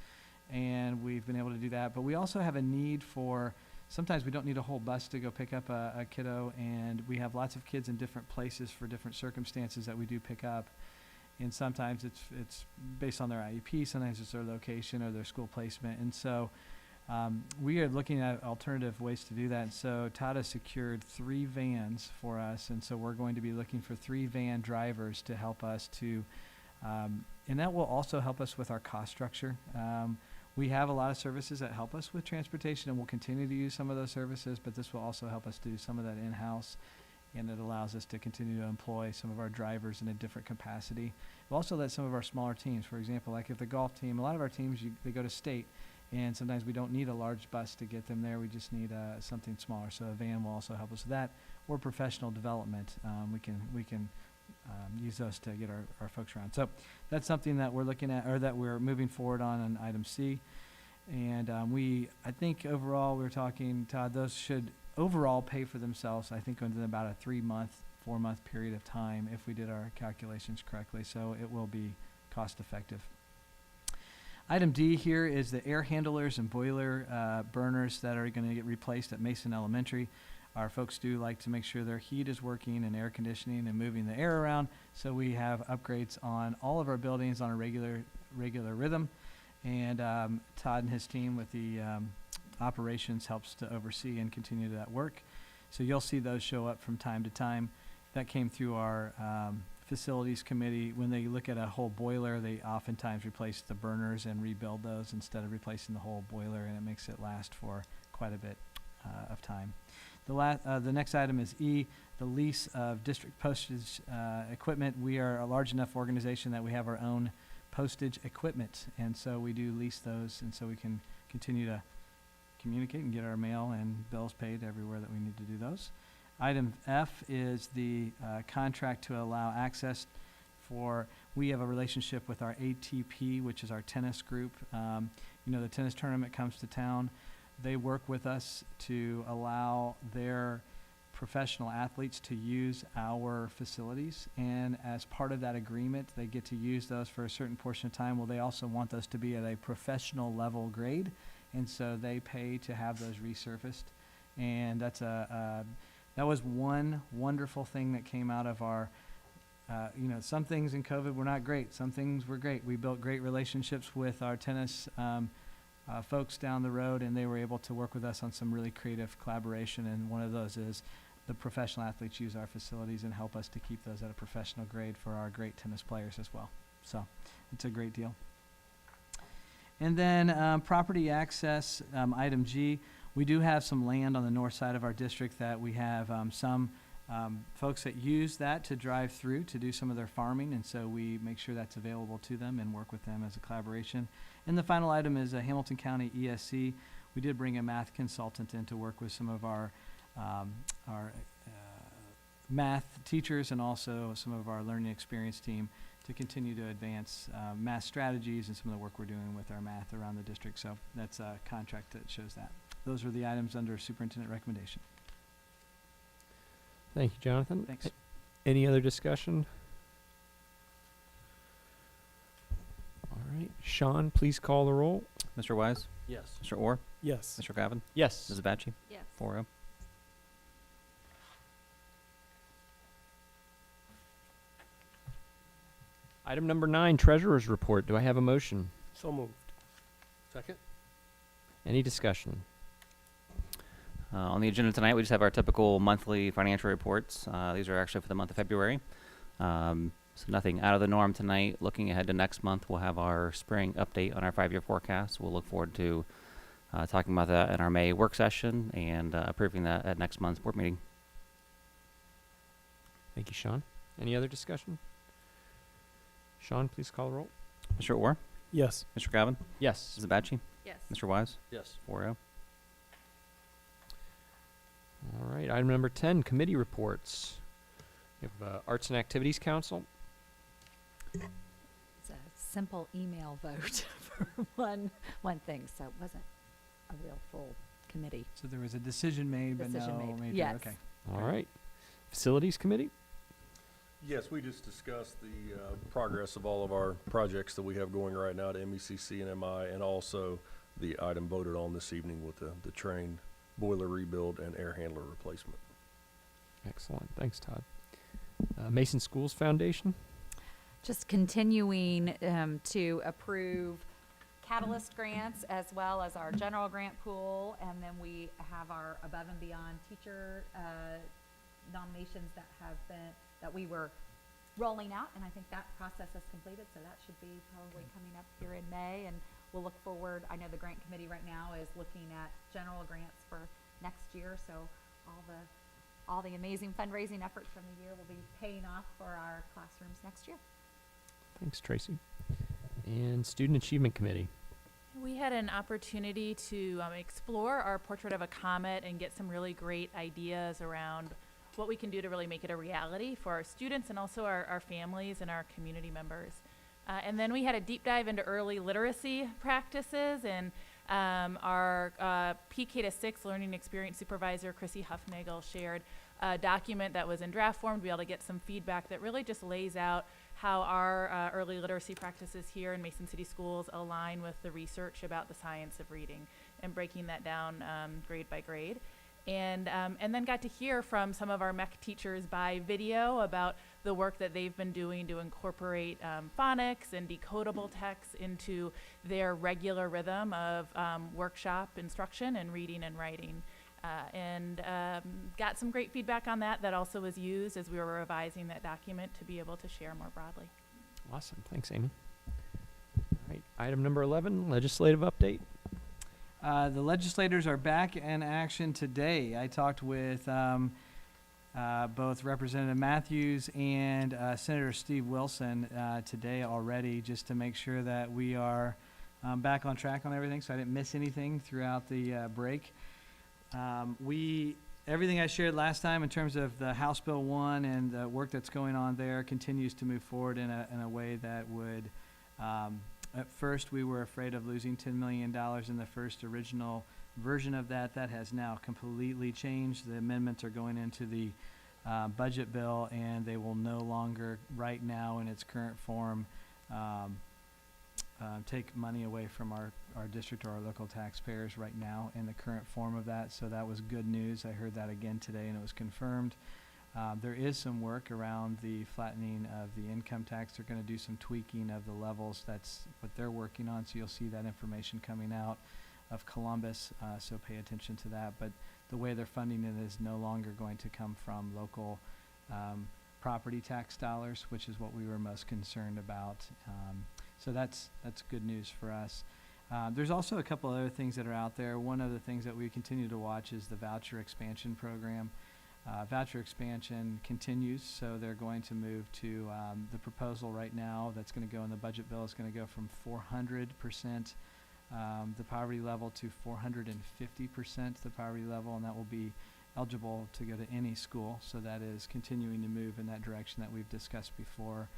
and we've been able to do that. But we also have a need for, sometimes we don't need a whole bus to go pick up a kiddo, and we have lots of kids in different places for different circumstances that we do pick up. And sometimes it's based on their IEP, sometimes it's their location or their school placement. And so we are looking at alternative ways to do that. And so Todd has secured 3 vans for us, and so we're going to be looking for 3 van drivers to help us to, and that will also help us with our cost structure. We have a lot of services that help us with transportation, and we'll continue to use some of those services, but this will also help us do some of that in-house. And it allows us to continue to employ some of our drivers in a different capacity. We'll also let some of our smaller teams, for example, like if the golf team, a lot of our teams, they go to state, and sometimes we don't need a large bus to get them there. We just need something smaller. So a van will also help us with that, or professional development. We can use those to get our folks around. So that's something that we're looking at, or that we're moving forward on item C. And I think overall, we're talking, Todd, those should overall pay for themselves, I think, within about a 3-month, 4-month period of time if we did our calculations correctly. So it will be cost effective. Item D here is the air handlers and boiler burners that are going to get replaced at Mason Elementary. Our folks do like to make sure their heat is working and air conditioning and moving the air around. So we have upgrades on all of our buildings on a regular rhythm. And Todd and his team with the operations helps to oversee and continue that work. So you'll see those show up from time to time. That came through our facilities committee. When they look at a whole boiler, they oftentimes replace the burners and rebuild those instead of replacing the whole boiler, and it makes it last for quite a bit of time. The next item is E, the lease of district postage equipment. We are a large enough organization that we have our own postage equipment, and so we do lease those, and so we can continue to communicate and get our mail and bills paid everywhere that we need to do those. Item F is the contract to allow access for, we have a relationship with our ATP, which is our tennis group. The tennis tournament comes to town. They work with us to allow their professional athletes to use our facilities, and as part of that agreement, they get to use those for a certain portion of time. Well, they also want those to be at a professional level grade, and so they pay to have those resurfaced, and that's that was one wonderful thing that came out of our, some things in COVID were not great. Some things were great. We built great relationships with our tennis folks down the road, and they were able to work with us on some really creative collaboration, and one of those is the professional athletes use our facilities and help us to keep those at a professional grade for our great tennis players as well. So it's a great deal. And then property access, item G. We do have some land on the north side of our district that we have some folks that use that to drive through to do some of their farming, and so we make sure that's available to them and work with them as a collaboration. And the final item is Hamilton County ESC. We did bring a math consultant in to work with some of our math teachers and also some of our learning experience team to continue to advance math strategies and some of the work we're doing with our math around the district. So that's a contract that shows that. Those are the items under superintendent recommendation. Thank you, Jonathan. Thanks. Any other discussion? All right. Sean, please call the roll. Mr. Wise? Yes. Mr. Orr? Yes. Mr. Gavin? Yes. Mrs. Batchy? Yes. 4-0. Item number 9, Treasurer's Report. Do I have a motion? So moved. Second? Any discussion? On the agenda tonight, we just have our typical monthly financial reports. These are actually for the month of February. So nothing out of the norm tonight. Looking ahead to next month, we'll have our spring update on our 5-year forecast. We'll look forward to talking about that in our May work session and approving that at next month's board meeting. Thank you, Sean. Any other discussion? Sean, please call the roll. Mr. Orr? Yes. Mr. Gavin? Yes. Mrs. Batchy? Yes. Mr. Wise? Yes. 4-0. All right. Item number 10, Committee Reports. We have Arts and Activities Council. It's a simple email vote for one thing, so it wasn't a real full committee. So there was a decision made, but Decision no made. major. Yes. Okay. All right. Facilities Committee. Yes, we just discussed the progress of all of our projects that we have going right now at MECC and MI, and also the item voted on this evening with the train boiler rebuild and air handler replacement. Excellent. Thanks, Todd. Mason Schools Foundation. Just continuing to approve Catalyst grants as well as our general grant pool, and then we have our above and beyond teacher nominations that we were rolling out, and I think that process is completed, so that should be probably coming up here in May, and we'll look forward. I know the grant committee right now is looking at general grants for next year, so all the amazing fundraising efforts from the year will be paying off for our classrooms next year. Thanks, Tracy. And Student Achievement Committee. We had an opportunity to explore our Portrait of a Comet and get some really great ideas around what we can do to really make it a reality for our students and also our families and our community members. And then we had a deep dive into early literacy practices, and our PK to 6 learning experience supervisor, Chrissy Huffnagel, shared a document that was in draft form to be able to get some feedback that really just lays out how our early literacy practices here in Mason City Schools align with the research about the science of reading, and breaking that down grade by grade. And then got to hear from some of our MEC teachers by video about the work that they've been doing to incorporate phonics and decodable text into their regular rhythm of workshop instruction and reading and writing. And got some great feedback on that also was used as we were revising that document to be able to share more broadly. Awesome. Thanks, Amy. All right. Item number 11, legislative update. The legislators are back in action today. I talked with both Representative Matthews and Senator Steve Wilson today already, just to make sure that we are back on track on everything, so I didn't miss anything throughout the break. Everything I shared last time in terms of the House Bill 1 and the work that's going on there continues to move forward in a way that would, at first we were afraid of losing $10 million in the first original version of that. That has now completely changed. The amendments are going into the budget bill, and they will no longer, right now in its current form, take money away from our district or our local taxpayers right now in the current form of that. So that was good news. I heard that again today, and it was confirmed. There is some work around the flattening of the income tax. They're going to do some tweaking of the levels. That's what they're working on. So you'll see that information coming out of Columbus. So pay attention to that. But the way they're funding it is no longer going to come from local property tax dollars, which is what we were most concerned about. So that's good news for us. There's also a couple other things that are out there. One of the things that we continue to watch is the voucher expansion program. Voucher expansion continues, so they're going to move to the proposal right now that's going to go in the budget bill is going to go from 400% the poverty level to 450% the poverty level, and that will be eligible to go to any school. So that is continuing to move in that direction that we've discussed before.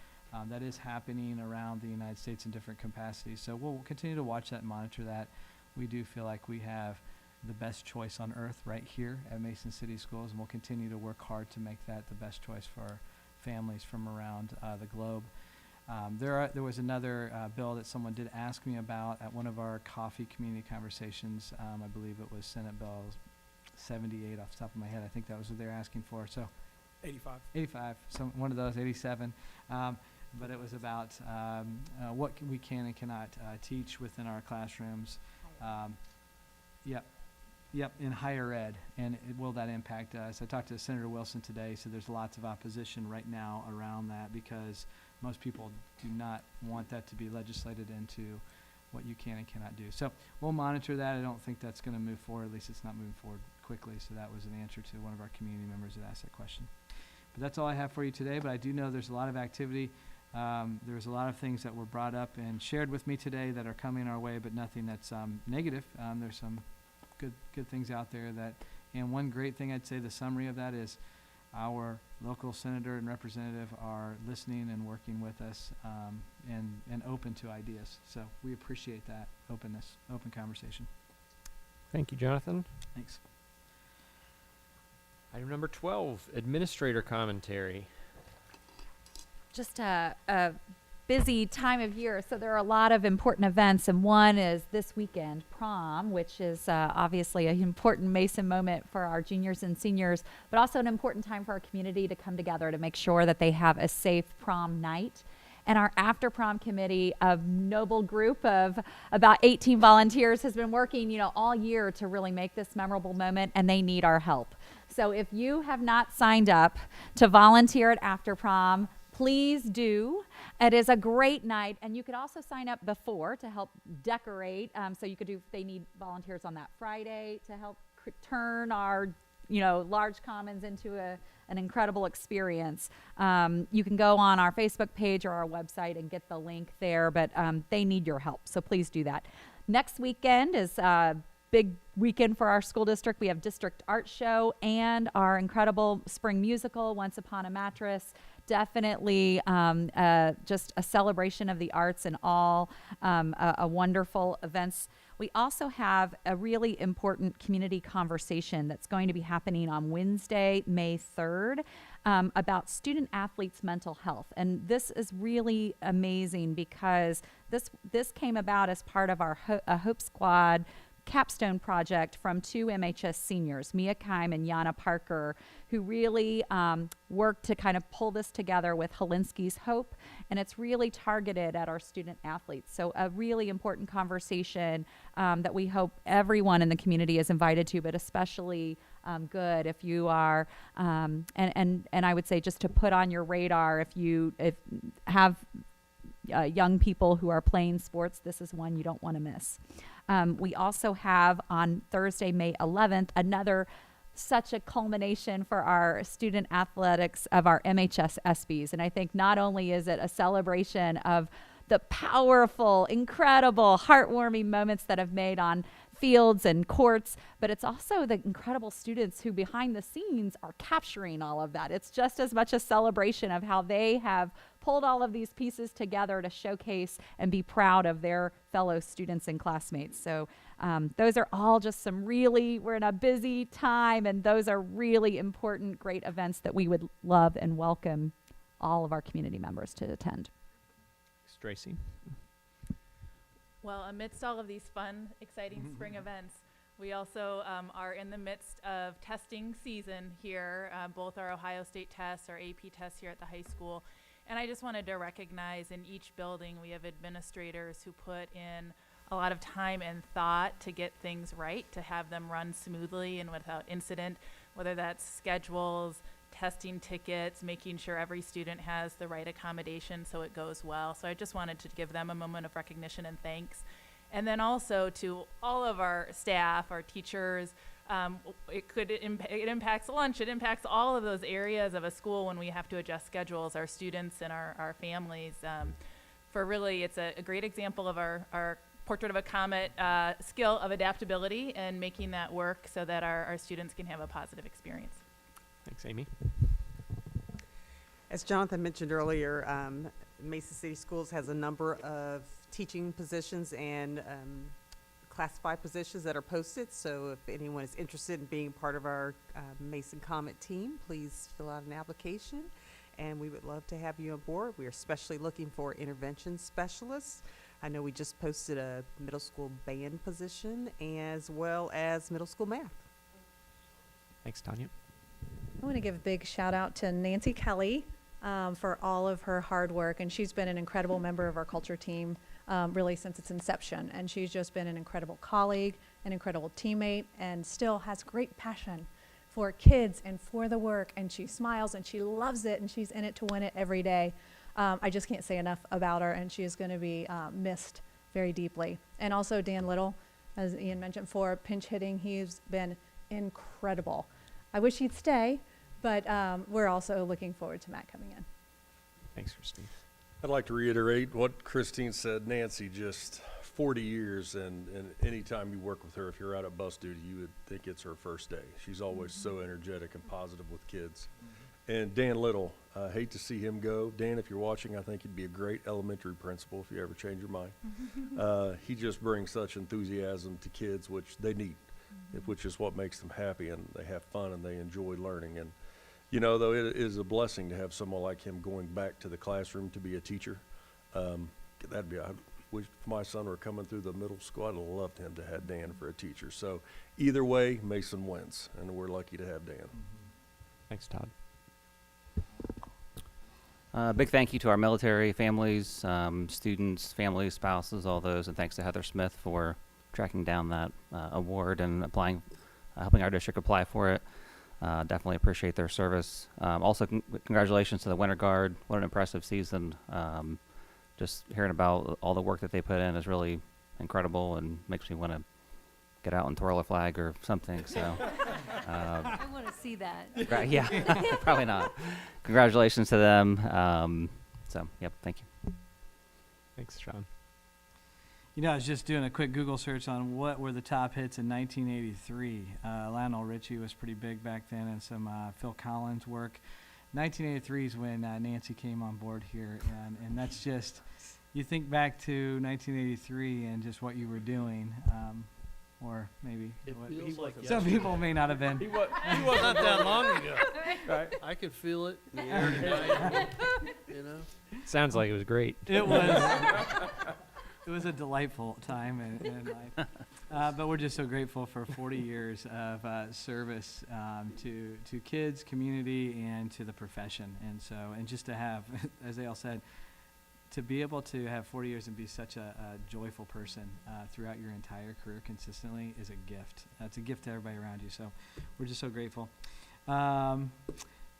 That is happening around the United States in different capacities. So we'll continue to watch that and monitor that. We do feel like we have the best choice on earth right here at Mason City Schools, and we'll continue to work hard to make that the best choice for our families from around the globe. There was another bill that someone did ask me about at one of our coffee community conversations. I believe it was Senate Bill 78 off the top of my head. I think that was what they were asking for. So 85, one of those, 87. But it was about what we can and cannot teach within our classrooms. Yep, in higher ed, and will that impact us? I talked to Senator Wilson today, so there's lots of opposition right now around that because most people do not want that to be legislated into what you can and cannot do. So we'll monitor that. I don't think that's going to move forward. At least it's not moving forward quickly. So that was an answer to one of our community members that asked that question. But that's all I have for you today. But I do know there's a lot of activity. There's a lot of things that were brought up and shared with me today that are coming our way, but nothing that's negative. There's some good things out there and one great thing I'd say, the summary of that is our local senator and representative are listening and working with us and open to ideas. So we appreciate that openness, open conversation. Thank you, Jonathan. Thanks. Item number 12, administrator commentary. Just a busy time of year, so there are a lot of important events, and one is this weekend, prom, which is obviously an important Mason moment for our juniors and seniors, but also an important time for our community to come together to make sure that they have a safe prom night. And our after prom committee, a noble group of about 18 volunteers, has been working, all year to really make this memorable moment, and they need our help. So if you have not signed up to volunteer at after prom, please do. It is a great night, and you could also sign up before to help decorate. So you could do, they need volunteers on that Friday to help turn our, large commons into an incredible experience. You can go on our Facebook page or our website and get the link there, but they need your help, so please do that. Next weekend is big weekend for our school district. We have district art show and our incredible spring musical, Once Upon a Mattress. Definitely just a celebration of the arts and all a wonderful events. We also have a really important community conversation that's going to be happening on Wednesday, May 3rd, about student athletes' mental health. And this is really amazing because this came about as part of our Hope Squad capstone project from 2 MHS seniors, Mia Kime and Yana Parker, who really worked to kind of pull this together with Holinsky's Hope, and it's really targeted at our student athletes. So a really important conversation that we hope everyone in the community is invited to, but especially good if you are, and I would say just to put on your radar, if have young people who are playing sports, this is one you don't want to miss. We also have on Thursday, May 11th, such a culmination for our student athletics of our MHS ESPYs. And I think not only is it a celebration of the powerful, incredible, heartwarming moments that have made on fields and courts, but it's also the incredible students who behind the scenes are capturing all of that. It's just as much a celebration of how they have pulled all of these pieces together to showcase and be proud of their fellow students and classmates. So those are all just we're in a busy time, and those are really important, great events that we would love and welcome all of our community members to attend. Tracy. Well, amidst all of these fun, exciting spring events, we also are in the midst of testing season here, both our Ohio State tests, our AP tests here at the high school. And I just wanted to recognize in each building we have administrators who put in a lot of time and thought to get things right, to have them run smoothly and without incident, whether that's schedules, testing tickets, making sure every student has the right accommodation so it goes well. So I just wanted to give them a moment of recognition and thanks. And then also to all of our staff, our teachers, it impacts lunch, it impacts all of those areas of a school when we have to adjust schedules, our students and our families. For really, it's a great example of our Portrait of a Comet skill of adaptability and making that work so that our students can have a positive experience. Thanks, Amy. As Jonathan mentioned earlier, Mason City Schools has a number of teaching positions and classified positions that are posted. So if anyone is interested in being part of our Mason Comet team, please fill out an application, and we would love to have you on board. We are especially looking for intervention specialists. I know we just posted a middle school band position as well as middle school math. Thanks, Tanya. I want to give a big shout out to Nancy Kelly for all of her hard work, and she's been an incredible member of our culture team really since its inception, and she's just been an incredible colleague, an incredible teammate, and still has great passion for kids and for the work, and she smiles and she loves it, and she's in it to win it every day. I just can't say enough about her, and she is going to be missed very deeply. And also Dan Little, as Ian mentioned, for pinch hitting. He's been incredible. I wish he'd stay, but we're also looking forward to Matt coming in. Thanks, Christine. I'd like to reiterate what Christine said. Nancy, just 40 years, and any time you work with her, if you're out at bus duty, you would think it's her first day. She's always so energetic and positive with kids. And Dan Little, hate to see him go. Dan, if you're watching, I think he'd be a great elementary principal if you ever change your mind. He just brings such enthusiasm to kids, which they need, which is what makes them happy, and they have fun and they enjoy learning. And you know, though, it is a blessing to have someone like him going back to the classroom to be a teacher. That'd be, I wish if my son were coming through the middle school, I'd have loved him to have Dan for a teacher. So either way, Mason wins, and we're lucky to have Dan. Thanks, Todd. Big thank you to our military families, students, families, spouses, all those, and thanks to Heather Smith for tracking down that award and applying, helping our district apply for it. Definitely appreciate their service. Also, congratulations to the Winter Guard. What an impressive season. Just hearing about all the work that they put in is really incredible and makes me want to get out and twirl a flag or something. So, I want to see that. right, yeah, probably not. Congratulations to them. So, yep, thank you. Thanks, Sean. You know, I was just doing a quick Google search on what were the top hits in 1983. Lionel Richie was pretty big back then, and some Phil Collins work. 1983 is when Nancy came on board here, and that's just, you think back to 1983 and just what you were doing, or maybe It what feels like some yesterday. people may not have been. He wasn't not that long ago. Right. I could feel it in the air tonight. You know. Sounds like it was great. It was. It was a delightful time in life. But we're just so grateful for 40 years of service to kids, community, and to the profession. And just to have, as they all said, to be able to have 40 years and be such a joyful person throughout your entire career consistently is a gift. It's a gift to everybody around you. So we're just so grateful.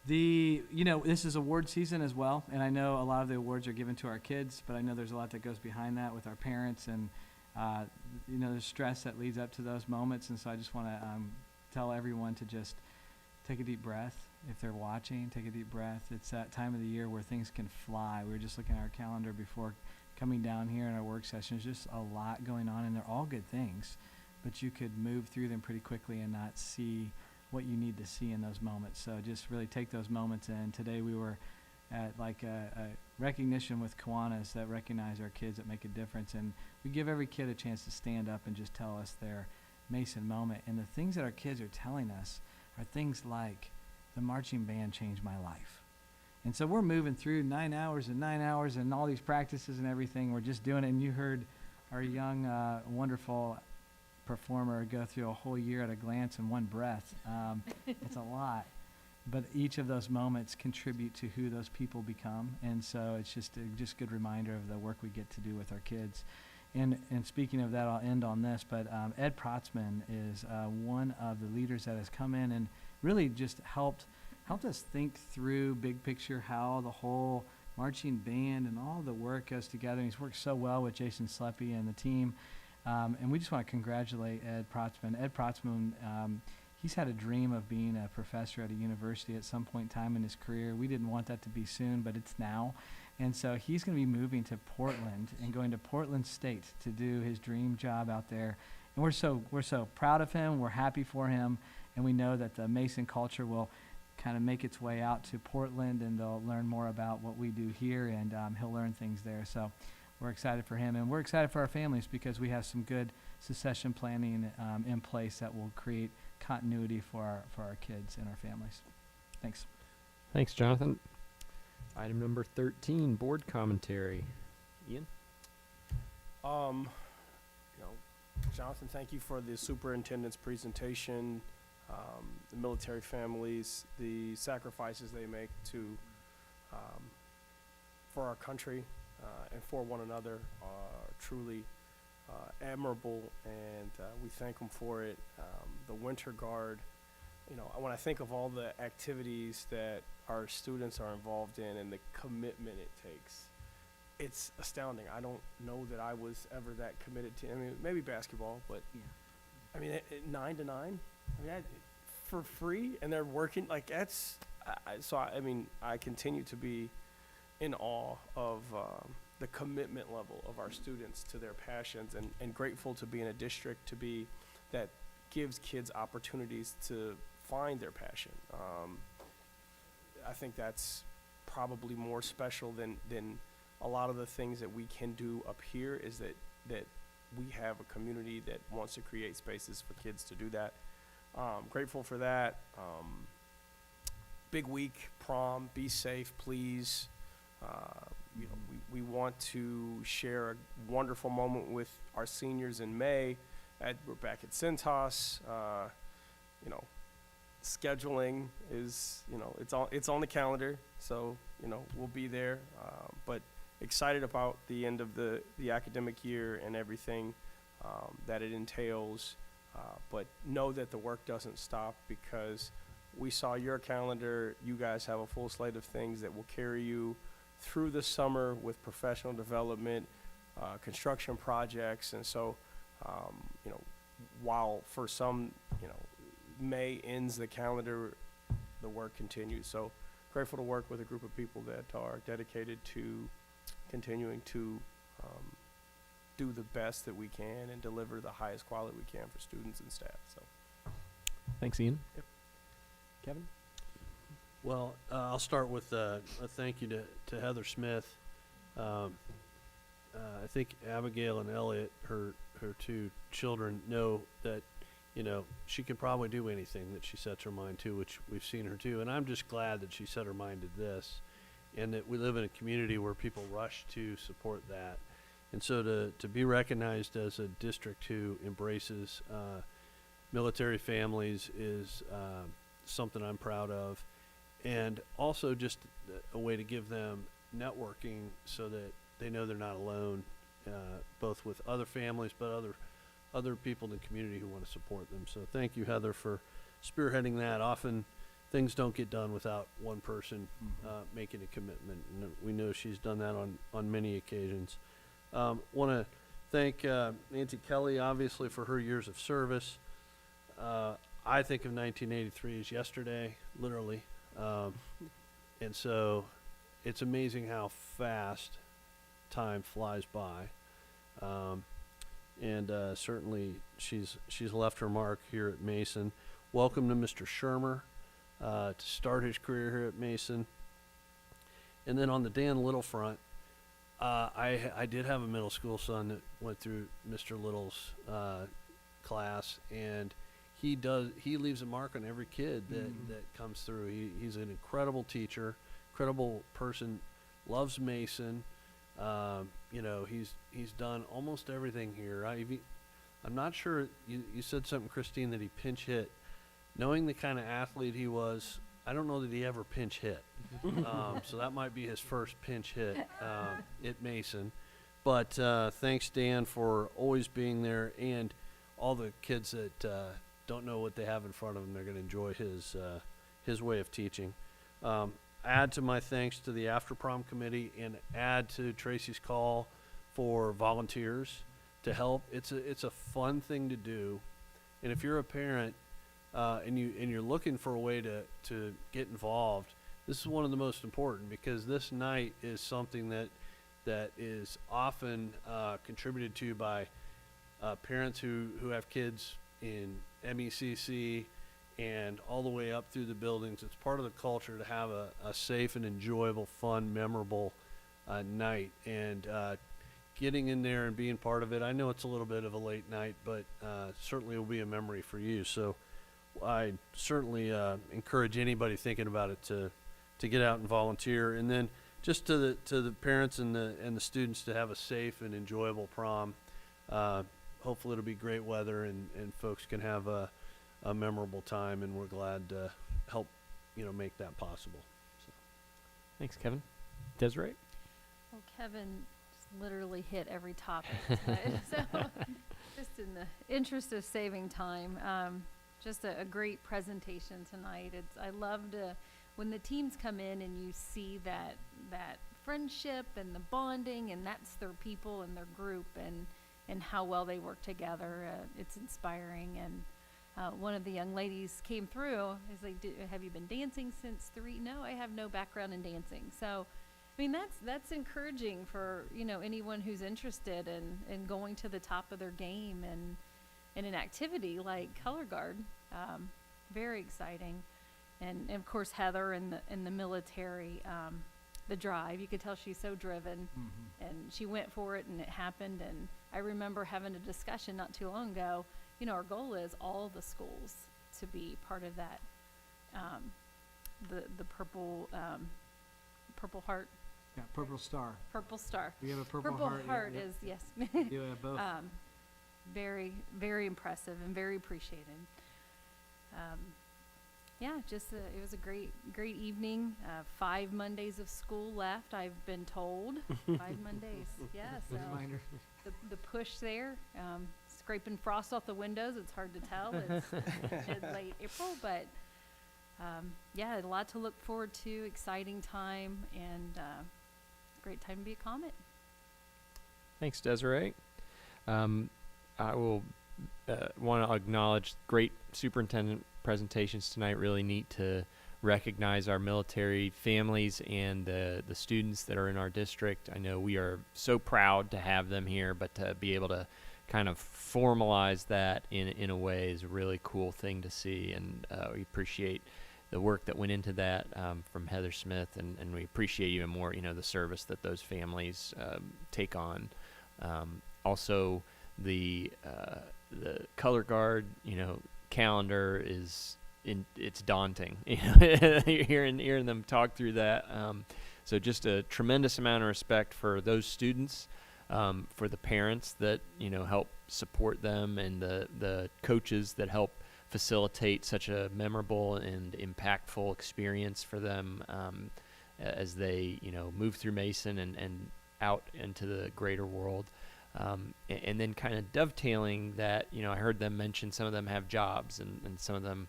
This is award season as well, and I know a lot of the awards are given to our kids, but I know there's a lot that goes behind that with our parents, and the stress that leads up to those moments. And so I just want to tell everyone to just take a deep breath. If they're watching, take a deep breath. It's that time of the year where things can fly. We were just looking at our calendar before coming down here in our work session. There's just a lot going on, and they're all good things, but you could move through them pretty quickly and not see what you need to see in those moments. So just really take those moments in. Today we were at a recognition with Kiwanis that recognize our kids that make a difference, and we give every kid a chance to stand up and just tell us their Mason moment. And the things that our kids are telling us are things like, the marching band changed my life. And so we're moving through 9 hours and all these practices and everything. We're just doing it. And you heard our young, wonderful performer go through a whole year at a glance in one breath. It's a lot. But each of those moments contribute to who those people become. And so it's just a good reminder of the work we get to do with our kids. And speaking of that, I'll end on this, but Ed Protzman is one of the leaders that has come in and really just helped us think through big picture how the whole marching band and all the work goes together. And he's worked so well with Jason Sleppy and the team. And we just want to congratulate Ed Protzman. Ed Protzman, he's had a dream of being a professor at a university at some point in time in his career. We didn't want that to be soon, but it's now. And so he's going to be moving to Portland and going to Portland State to do his dream job out there. And we're so proud of him. We're happy for him. And we know that the Mason culture will kind of make its way out to Portland, and they'll learn more about what we do here, and he'll learn things there. So we're excited for him, and we're excited for our families because we have some good succession planning in place that will create continuity for our kids and our families. Thanks. Thanks, Jonathan. Item number 13, board commentary. Ian? Jonathan, thank you for the superintendent's presentation. The military families, the sacrifices they make for our country and for one another are truly admirable, and we thank them for it. The Winter Guard, when I think of all the activities that our students are involved in and the commitment it takes, it's astounding. I don't know that I was ever that committed to, maybe basketball, but 9 to 9, for free, and they're working, that's, I continue to be in awe of the commitment level of our students to their passions, and grateful to be in a district that gives kids opportunities to find their passion. I think that's probably more special than a lot of the things that we can do up here, is that we have a community that wants to create spaces for kids to do that. Grateful for that. Big week, prom, be safe, please. We want to share a wonderful moment with our seniors in May. We're back at Cintas. Scheduling is, it's on the calendar, so, we'll be there. But excited about the end of the academic year and everything that it entails. But know that the work doesn't stop, because we saw your calendar. You guys have a full slate of things that will carry you through the summer with professional development, construction projects. And so, while for some, May ends the calendar, the work continues. So grateful to work with a group of people that are dedicated to continuing to do the best that we can and deliver the highest quality we can for students and staff. So, thanks, Ian. Yep. Kevin? Well, I'll start with a thank you to Heather Smith. I think Abigail and Elliot, her two children, know that, she can probably do anything that she sets her mind to, which we've seen her do. And I'm just glad that she set her mind to this, and that we live in a community where people rush to support that. And so to be recognized as a district who embraces military families is something I'm proud of. And also just a way to give them networking so that they know they're not alone, both with other families, but other people in the community who want to support them. So thank you, Heather, for spearheading that. Often things don't get done without one person making a commitment, and we know she's done that on many occasions. Want to thank Nancy Kelly, obviously, for her years of service. I think of 1983 as yesterday, literally. And so it's amazing how fast time flies by. And certainly she's left her mark here at Mason. Welcome to Mr. Shermer to start his career here at Mason. And then on the Dan Little front, I did have a middle school son that went through Mr. Little's class, and he leaves a mark on every kid that comes through. He's an incredible teacher, incredible person, loves Mason. He's done almost everything here. I'm not sure, you said something, Christine, that he pinch hit. Knowing the kind of athlete he was, I don't know that he ever pinch hit. So that might be his first pinch hit at Mason. But thanks, Dan, for always being there, and all the kids that don't know what they have in front of them, they're going to enjoy his way of teaching. Add to my thanks to the After Prom Committee, and add to Tracy's call for volunteers to help. It's a fun thing to do, and if you're a parent and you're looking for a way to get involved, this is one of the most important, because this night is something that is often contributed to by parents who have kids in MECC and all the way up through the buildings. It's part of the culture to have a safe and enjoyable, fun, memorable night. And getting in there and being part of it, I know it's a little bit of a late night, but certainly will be a memory for you. So I certainly encourage anybody thinking about it to get out and volunteer. And then just to the parents and the students, to have a safe and enjoyable prom. Hopefully it'll be great weather, and folks can have a memorable time, and we're glad to help make that possible. So. Thanks, Kevin. Desiree? Well, Kevin just literally hit every topic tonight. So just in the interest of saving time, just a great presentation tonight. I love when the teams come in and you see that friendship and the bonding, and that's their people and their group, and how well they work together. It's inspiring. And one of the young ladies came through. Is like, have you been dancing since 3? No, I have no background in dancing. So, I mean, that's encouraging for anyone who's interested in going to the top of their game and in an activity like color guard. Very exciting. And of course, Heather in the military, the drive. You could tell she's so driven, and she went for it, and it happened. And I remember having a discussion not too long ago. Our goal is all the schools to be part of that. The purple heart. Yeah, Purple Star. Purple Star. We have a Purple Heart. Heart yep. is, yes. You have both. Very, very impressive and very appreciated. It was a great evening. 5 Mondays of school left, I've been told. 5 Mondays, yeah. So Reminder. the push there, scraping frost off the windows. It's hard to tell. It's late April, but a lot to look forward to. Exciting time, and great time to be a Comet. Thanks, Desiree. I will want to acknowledge great superintendent presentations tonight. Really neat to recognize our military families and the students that are in our district. I know we are so proud to have them here, but to be able to kind of formalize that in a way is a really cool thing to see, and we appreciate the work that went into that from Heather Smith, and we appreciate even more the service that those families take on. Also, the color guard calendar it's daunting hearing them talk through that. So just a tremendous amount of respect for those students for the parents that help support them, and the coaches that help facilitate such a memorable and impactful experience for them as they move through Mason and out into the greater world. And then kind of dovetailing that, I heard them mention some of them have jobs, and some of them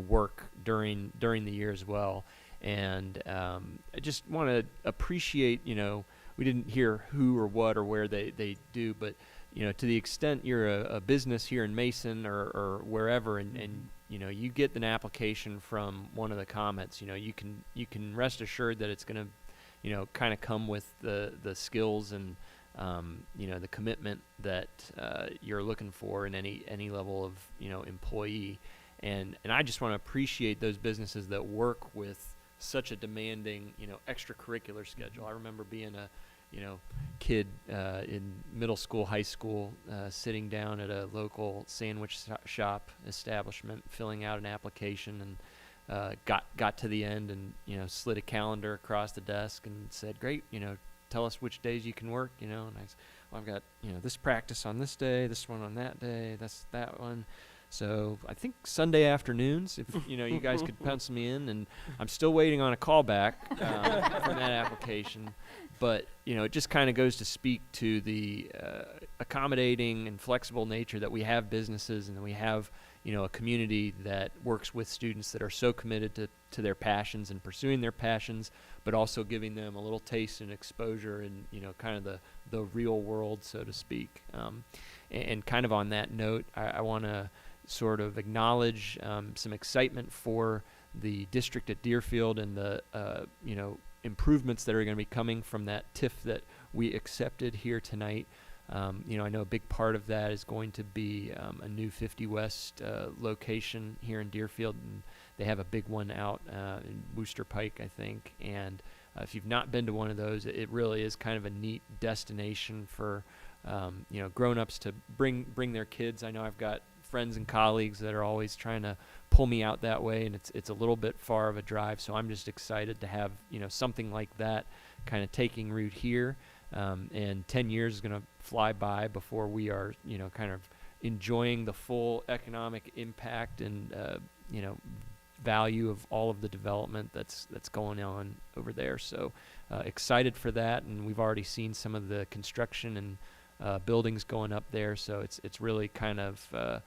work during the year as well. And I just want to appreciate, we didn't hear who or what or where they do, but to the extent you're a business here in Mason or wherever, and you get an application from one of the comments, you can rest assured that it's going to kind of come with the skills and the commitment that you're looking for in any level of employee. And I just want to appreciate those businesses that work with such a demanding extracurricular schedule. I remember being a kid in middle school, high school, sitting down at a local sandwich shop establishment, filling out an application, and got to the end and slid a calendar across the desk and said, "Great, tell us which days you can work." And I said, "Well, I've got this practice on this day, this one on that day, that's that one." So I think Sunday afternoons, if you guys could pencil me in, and I'm still waiting on a call back from that application. But it just kind of goes to speak to the accommodating and flexible nature that we have businesses, and that we have a community that works with students that are so committed to their passions and pursuing their passions, but also giving them a little taste and exposure in kind of the real world, so to speak. And kind of on that note, I want to sort of acknowledge some excitement for the district at Deerfield and the improvements that are going to be coming from that TIF that we accepted here tonight. I know a big part of that is going to be a new 50 West location here in Deerfield, and they have a big one out in Wooster Pike, I think. And if you've not been to one of those, it really is kind of a neat destination for grown-ups to bring their kids. I know I've got friends and colleagues that are always trying to pull me out that way, and it's a little bit far of a drive. So I'm just excited to have something like that kind of taking root here. And 10 years is going to fly by before we are kind of enjoying the full economic impact and value of all of the development that's going on over there. So excited for that, and we've already seen some of the construction and buildings going up there. So it's really kind of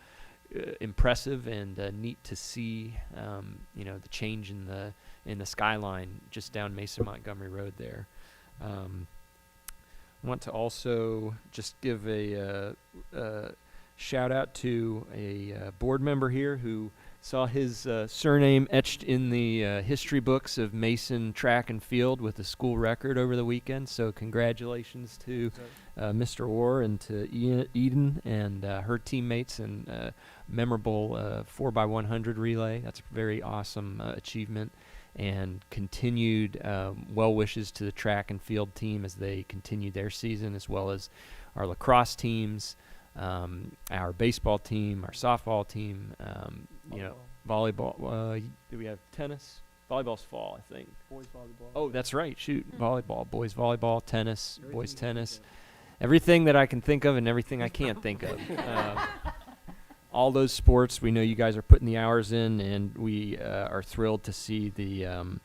impressive and neat to see the change in the skyline just down Mason Montgomery Road there. I want to also just give a shout out to a board member here who saw his surname etched in the history books of Mason track and field with the school record over the weekend. So congratulations to Mr. Orr and to Eden and her teammates, and memorable 4x100 relay. That's a very awesome achievement, and continued well wishes to the track and field team as they continue their season, as well as our lacrosse teams, our baseball team, our softball team, volleyball. Do we have tennis? Volleyball's fall, I think. Boys volleyball. Oh, that's right. Shoot, volleyball, boys volleyball, tennis, boys tennis. Everything that I can think of and everything I can't think of. All those sports, we know you guys are putting the hours in, and we are thrilled to see the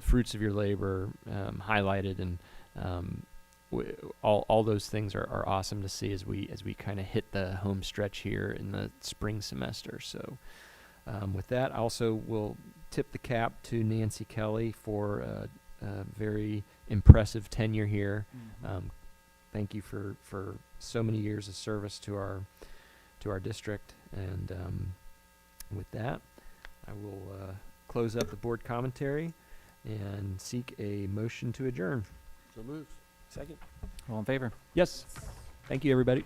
fruits of your labor highlighted, and all those things are awesome to see as we kind of hit the home stretch here in the spring semester. So with that, I also will tip the cap to Nancy Kelly for a very impressive tenure here. Thank you for so many years of service to our district. And with that, I will close up the board commentary and seek a motion to adjourn. So moved. Second. All in favor? Yes. Thank you, everybody.